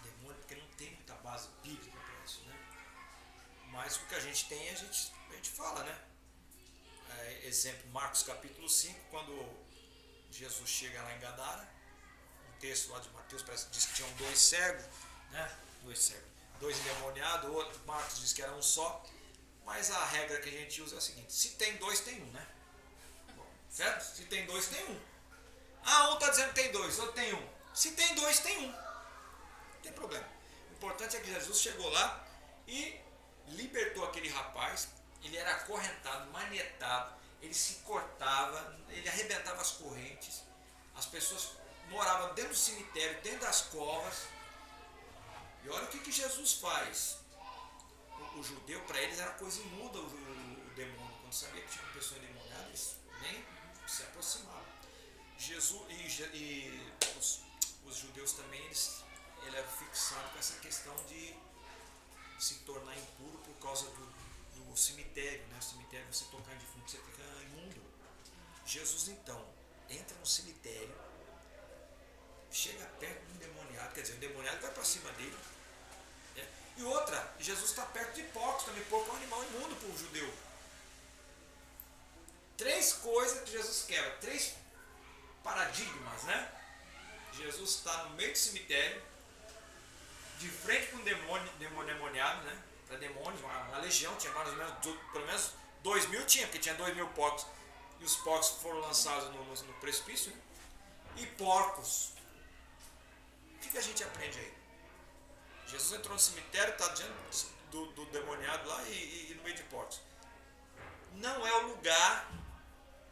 demônio, porque não tem muita base bíblica para isso, né? Mas o que a gente tem, a gente fala, né? Exemplo, Marcos capítulo 5, quando Jesus chega lá em Gadara, um texto lá de Mateus parece que diz que tinham 2 cegos, né? 2 cegos, 2 endemoniados, outro Marcos diz que era um só, mas a regra que a gente usa é a seguinte: se tem 2, tem um, né? Bom, certo? Se tem 2, tem um. Ah, um está dizendo que tem 2, outro tem um. Se tem 2, tem um. Não tem problema. O importante é que Jesus chegou lá e libertou aquele rapaz. Ele era acorrentado, manietado, ele se cortava, ele arrebentava as correntes. As pessoas moravam dentro do cemitério, dentro das covas. E olha o que Jesus faz. O judeu, para eles, era coisa imunda o demônio. Quando sabia que tinha uma pessoa endemoniada, eles nem se aproximavam. Jesus e os judeus também, ele era fixado com essa questão de se tornar impuro por causa do cemitério, né? O cemitério, você tocar em defunto, você fica imundo. Jesus, então, entra no cemitério, chega perto do endemoniado, quer dizer, o endemoniado vai para cima dele, né? E outra, Jesus está perto de porcos também. Porco é um animal imundo para o judeu. 3 coisas que Jesus quebra, 3 paradigmas, né? Jesus está no meio do cemitério, de frente com um demoniado, né? Para demônios, uma legião, tinha mais ou menos, pelo menos 2.000 tinha, porque tinha 2.000 porcos, e os porcos foram lançados no precipício, né? E porcos. O que a gente aprende aí? Jesus entrou no cemitério, está diante do demoniado lá e no meio de porcos. Não é o lugar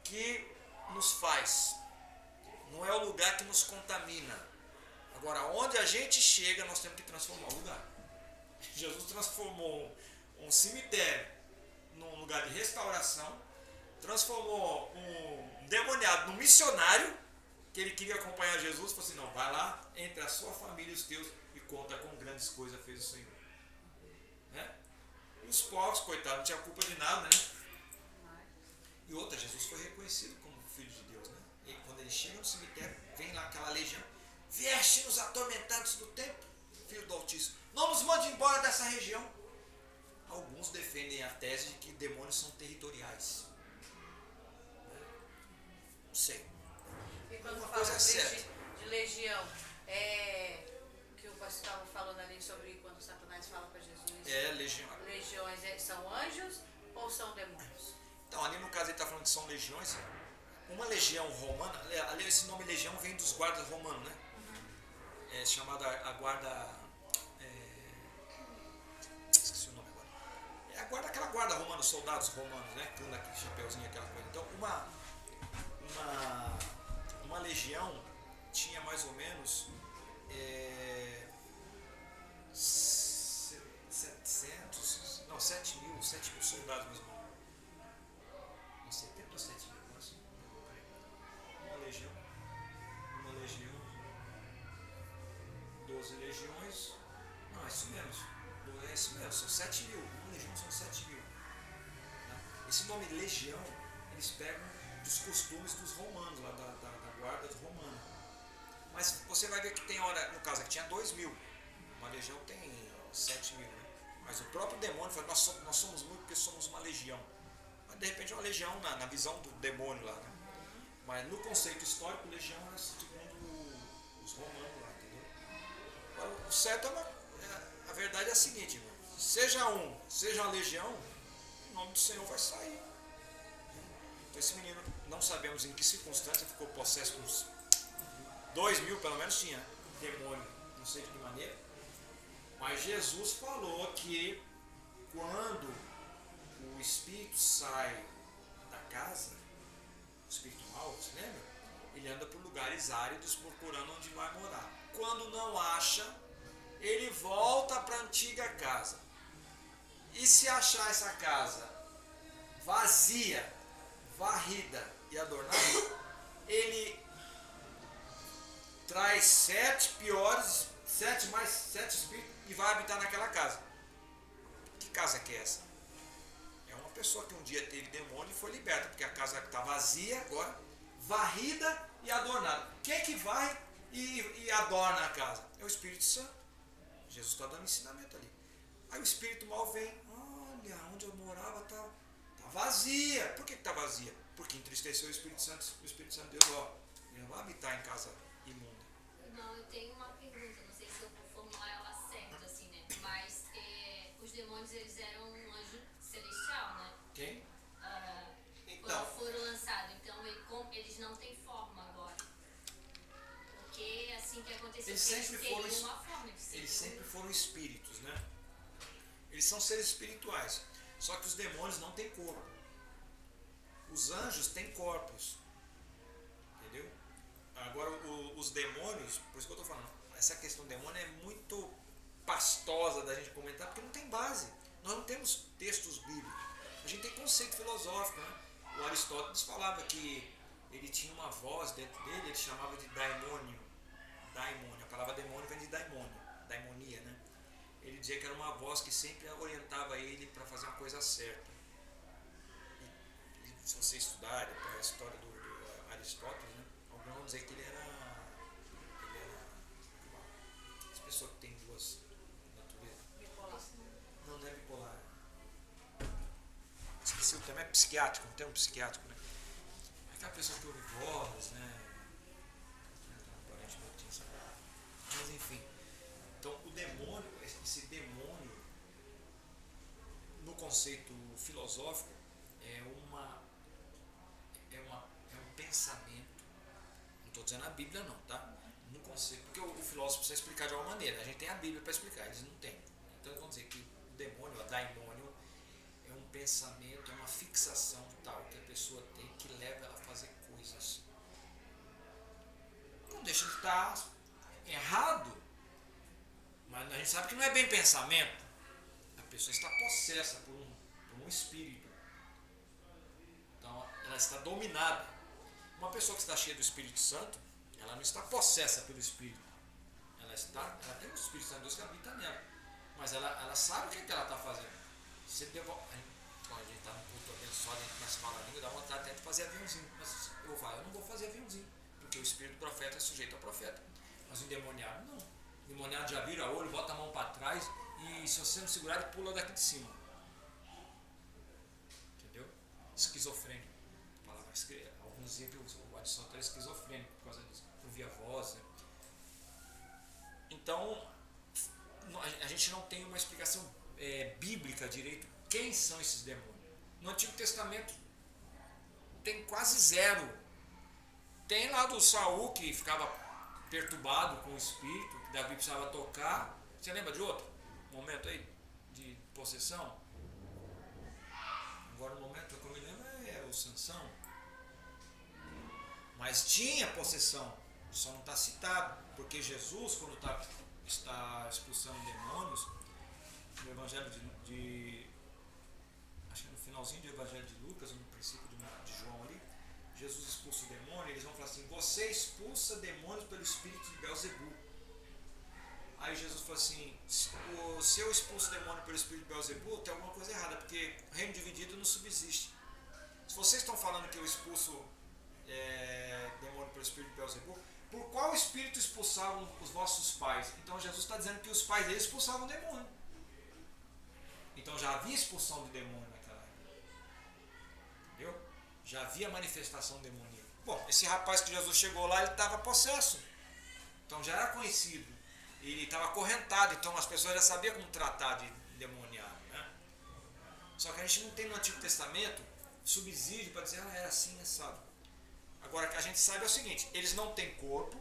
que nos faz, não é o lugar que nos contamina. Agora, onde a gente chega, nós temos que transformar o lugar. Jesus transformou um cemitério num lugar de restauração, transformou um demoniado num missionário, que ele queria acompanhar Jesus, falou assim: não, vai lá, entre a sua família e os teus, e conta com grandes coisas fez o Senhor. Né? E os povos, coitados, não tinha culpa de nada, né? E outra, Jesus foi reconhecido como filho de Deus, né? E quando ele chega no cemitério, vem lá aquela legião: vieste nos atormentados do tempo, filho do Altíssimo, não nos mande embora dessa região. Alguns defendem a tese de que demônios são territoriais. Não sei. E quando Uma fala coisa é certa. de legião, que o pastor estava falando ali sobre quando Satanás fala para Jesus. Legião. Legiões são anjos ou são demônios? Então, ali no caso ele está falando que são legiões. Uma legião romana, ali esse nome legião vem dos guardas romanos, né? É chamada a guarda. Esqueci o nome agora. É a guarda, aquela guarda romana, os soldados romanos, né? Que anda aquele chapeuzinho, aquela coisa. Então, uma legião tinha mais ou menos 7 mil soldados mais ou menos. 70 ou 7 mil, assim. Uma legião, 12 legiões, não, é isso mesmo, são 7 mil, uma legião são 7 mil. Né? Esse nome legião, eles pegam dos costumes dos romanos, lá da guarda romana. Mas você vai ver que tem hora, no caso aqui tinha 2.000, uma legião tem 7 mil, né? Mas o próprio demônio fala: nós somos muito porque somos uma legião. Mas de repente é uma legião na visão do demônio lá, né? Mas no conceito histórico, legião é segundo os romanos lá, entendeu? Agora, o certo a verdade é a seguinte, irmão: seja uma legião, o nome do Senhor vai sair. Então esse menino, não sabemos em que circunstância, ficou possesso 2.000 pelo menos tinha demônio, não sei de que maneira. Mas Jesus falou que quando o espírito sai da casa, o espírito mau, você lembra? Ele anda por lugares áridos procurando onde vai morar. Quando não acha, ele volta para a antiga casa. E se achar essa casa vazia, varrida e adornada, ele traz 7 piores, 7 mais 7 espíritos e vai habitar naquela casa. Que casa que é essa? É uma pessoa que um dia teve demônio e foi liberta, porque a casa está vazia agora, varrida e adornada. Quem é que vai e adorna a casa? É o Espírito Santo. Jesus está dando ensinamento ali. Aí o espírito mal vem, olha, onde eu morava está vazia. Por que está vazia? Porque entristeceu o Espírito Santo. O Espírito Santo Deus, ó, ele não vai habitar em casa imunda. Não, eu tenho uma pergunta, não sei se eu vou formular ela certa, assim, né? Mas os demônios, eles eram um anjo celestial, né? Quem? Quando foram lançados. Então, eles não têm forma agora. Porque assim que aconteceu, Eles sempre foram, uma forma. eles sempre foram espíritos, né? Eles são seres espirituais. Só que os demônios não têm corpo. Os anjos têm corpos. Entendeu? Agora, os demônios, por isso que eu estou falando, essa questão do demônio é muito pastosa da gente comentar, porque não tem base. Nós não temos textos bíblicos. A gente tem conceito filosófico, né? O Aristóteles falava que ele tinha uma voz dentro dele, ele chamava de daimônio. Daimônio, a palavra demônio vem de daimônio, daimonia, né? Ele dizia que era uma voz que sempre orientava ele para fazer uma coisa certa. E se você estudar a história do Aristóteles, né, alguns vão dizer que ele era as pessoas que têm duas naturezas. Bipolar. Não é bipolar. Esqueci o termo, é psiquiátrico, um termo psiquiátrico, né? Aquela pessoa que ouve vozes, né? Mas enfim, então o demônio, esse demônio, no conceito filosófico, é um pensamento. Não estou dizendo a Bíblia não, tá? No conceito, porque o filósofo precisa explicar de uma maneira, a gente tem a Bíblia para explicar, eles não têm. Então vamos dizer que o demônio, o daimônio, é um pensamento, é uma fixação tal que a pessoa tem que leva ela a fazer coisas. Não deixa de estar errado, mas a gente sabe que não é bem pensamento. A pessoa está possessa por um espírito. Então ela está dominada. Uma pessoa que está cheia do Espírito Santo, ela não está possessa pelo Espírito. Ela tem o Espírito Santo de Deus que habita nela. Mas ela sabe o que ela está fazendo. Você quando a gente está no culto abençoado, a gente começa a falar a língua, dá vontade até de fazer aviãozinho. Mas eu vou falar, eu não vou fazer aviãozinho, porque o Espírito do profeta é sujeito ao profeta. Mas o endemoniado não. O endemoniado já vira olho, bota a mão para trás e se você não segurar, ele pula daqui de cima. Entendeu? Esquizofrênico. Alguns dizem que o Adson está esquizofrênico por causa disso. Ouvia voz. Né? Então, a gente não tem uma explicação bíblica direito. Quem são esses demônios? No Antigo Testamento tem quase zero. Tem lá do Saul que ficava perturbado com o espírito, que Davi precisava tocar. Você lembra de outro momento aí de possessão? Agora o momento que eu me lembro é o Sansão. Mas tinha possessão, só não está citado, porque Jesus, quando está expulsando demônios, no Evangelho acho que no finalzinho do Evangelho de Lucas, no princípio de João ali, Jesus expulsa o demônio, eles vão falar assim, você expulsa demônios pelo espírito de Beelzebul. Aí Jesus falou assim, se eu expulso demônio pelo espírito de Beelzebul, tem alguma coisa errada, porque o reino dividido não subsiste. Se vocês estão falando que eu expulso demônio pelo espírito de Beelzebul, por qual espírito expulsavam os vossos pais? Então Jesus está dizendo que os pais deles expulsavam demônio. Então já havia expulsão de demônio naquela época. Entendeu? Já havia manifestação demoníaca. Bom, esse rapaz que Jesus chegou lá, ele estava possesso. Então já era conhecido. Ele estava acorrentado, então as pessoas já sabiam como tratar de demoniado. Né? Só que a gente não tem no Antigo Testamento subsídio para dizer, era assim, assado. Agora, o que a gente sabe é o seguinte, eles não têm corpo,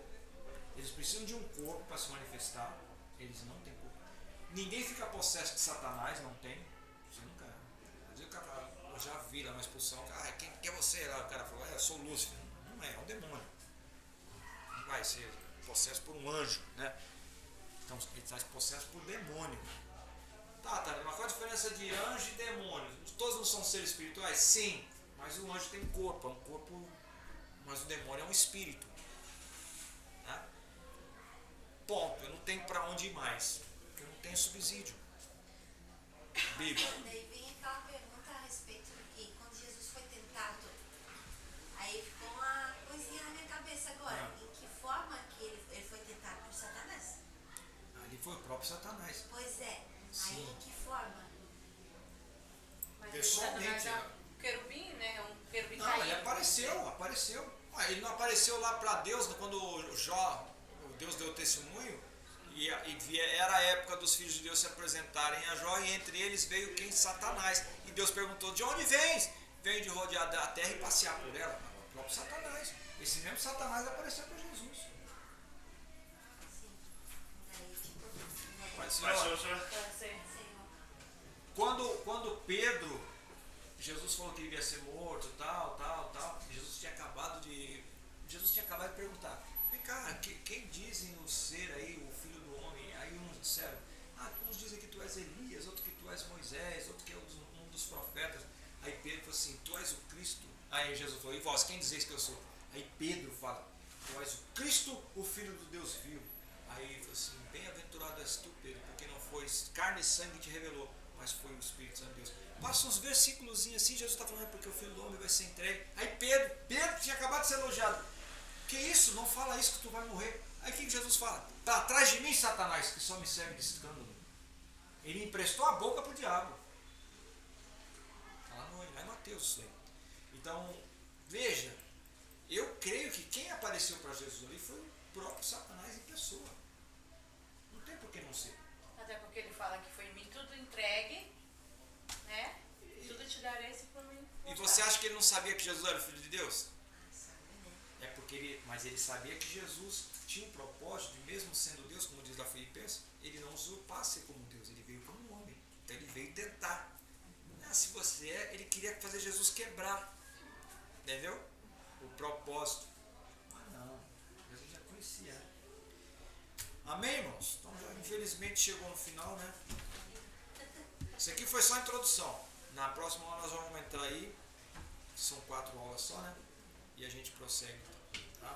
Eles precisam de um corpo para se manifestar. Eles não têm corpo. Ninguém fica possesso de Satanás, não tem. Você nunca. Às vezes o cara fala, eu já vi lá uma expulsão. Quem é você? Lá o cara falou, eu sou Lúcifer. Não é, é um demônio. Não vai ser possesso por um anjo, né? Então ele está possesso por demônio. Tá, mas qual a diferença de anjo e demônio? Todos não são seres espirituais? Sim, mas o anjo tem corpo, é um corpo, mas o demônio é um espírito. Né? Ponto, eu não tenho para onde ir mais, porque eu não tenho subsídio. Bíblia. Daí vem aquela pergunta a respeito do que quando Jesus foi tentado, aí ficou uma coisinha na minha cabeça agora. Em que forma que ele foi tentado por Satanás? Ali foi o próprio Satanás. Pois é. Sim. Aí em que forma? Mas Pessoalmente, Satanás é um querubim, né? Um querubim Não, caído. ele apareceu. Ele não apareceu lá para Deus quando o Deus deu testemunho, e era a época dos filhos de Deus se apresentarem a Jó, e entre eles veio quem? Satanás. E Deus perguntou, de onde vens? Veio de rodear a terra e passear por ela. O próprio Satanás. Esse mesmo Satanás apareceu para Jesus. Sim. Daí, tipo, né? Mas, Mas, senhor, senhor, Senhor. quando Pedro, Jesus falou que iria ser morto, tal, Jesus tinha acabado de perguntar, vem cá, quem dizem o ser aí, o filho do homem? Aí uns disseram, uns dizem que tu és Elias, outros que tu és Moisés, outro que é um dos profetas. Aí Pedro falou assim, tu és o Cristo. Aí Jesus falou, e vós, quem dizeis que eu sou? Aí Pedro fala, tu és o Cristo, o Filho do Deus vivo. Aí ele falou assim, bem-aventurado és tu, Pedro, porque não foi carne e sangue que te revelou, mas foi o Espírito Santo de Deus. Passa uns versículos assim, Jesus está falando, porque o Filho do Homem vai ser entregue. Aí Pedro tinha acabado de ser elogiado. Que isso? Não fala isso que tu vai morrer. Aí o que Jesus fala? Para trás de mim, Satanás, que só me serve de escândalo. Ele emprestou a boca para o diabo. Lá em Mateus isso aí. Então, veja, eu creio que quem apareceu para Jesus ali foi o próprio Satanás em pessoa. Não tem por que não ser. Até porque ele fala que foi em mim tudo entregue, né? Tudo te darei se por mim. E você acha que ele não sabia que Jesus era o Filho de Deus? Sabe, né? É porque mas ele sabia que Jesus tinha um propósito, de mesmo sendo Deus, como diz lá Filipenses, ele não usurpasse como Deus, ele veio como um homem. Então ele veio tentar. Se você ele queria fazer Jesus quebrar. Entendeu? O propósito. Mas não, Jesus já conhecia. Amém, irmãos? Então já infelizmente chegou no final, né? Isso aqui foi só a introdução. Na próxima aula nós vamos entrar aí. São 4 aulas só, né? E a gente prossegue. Tá?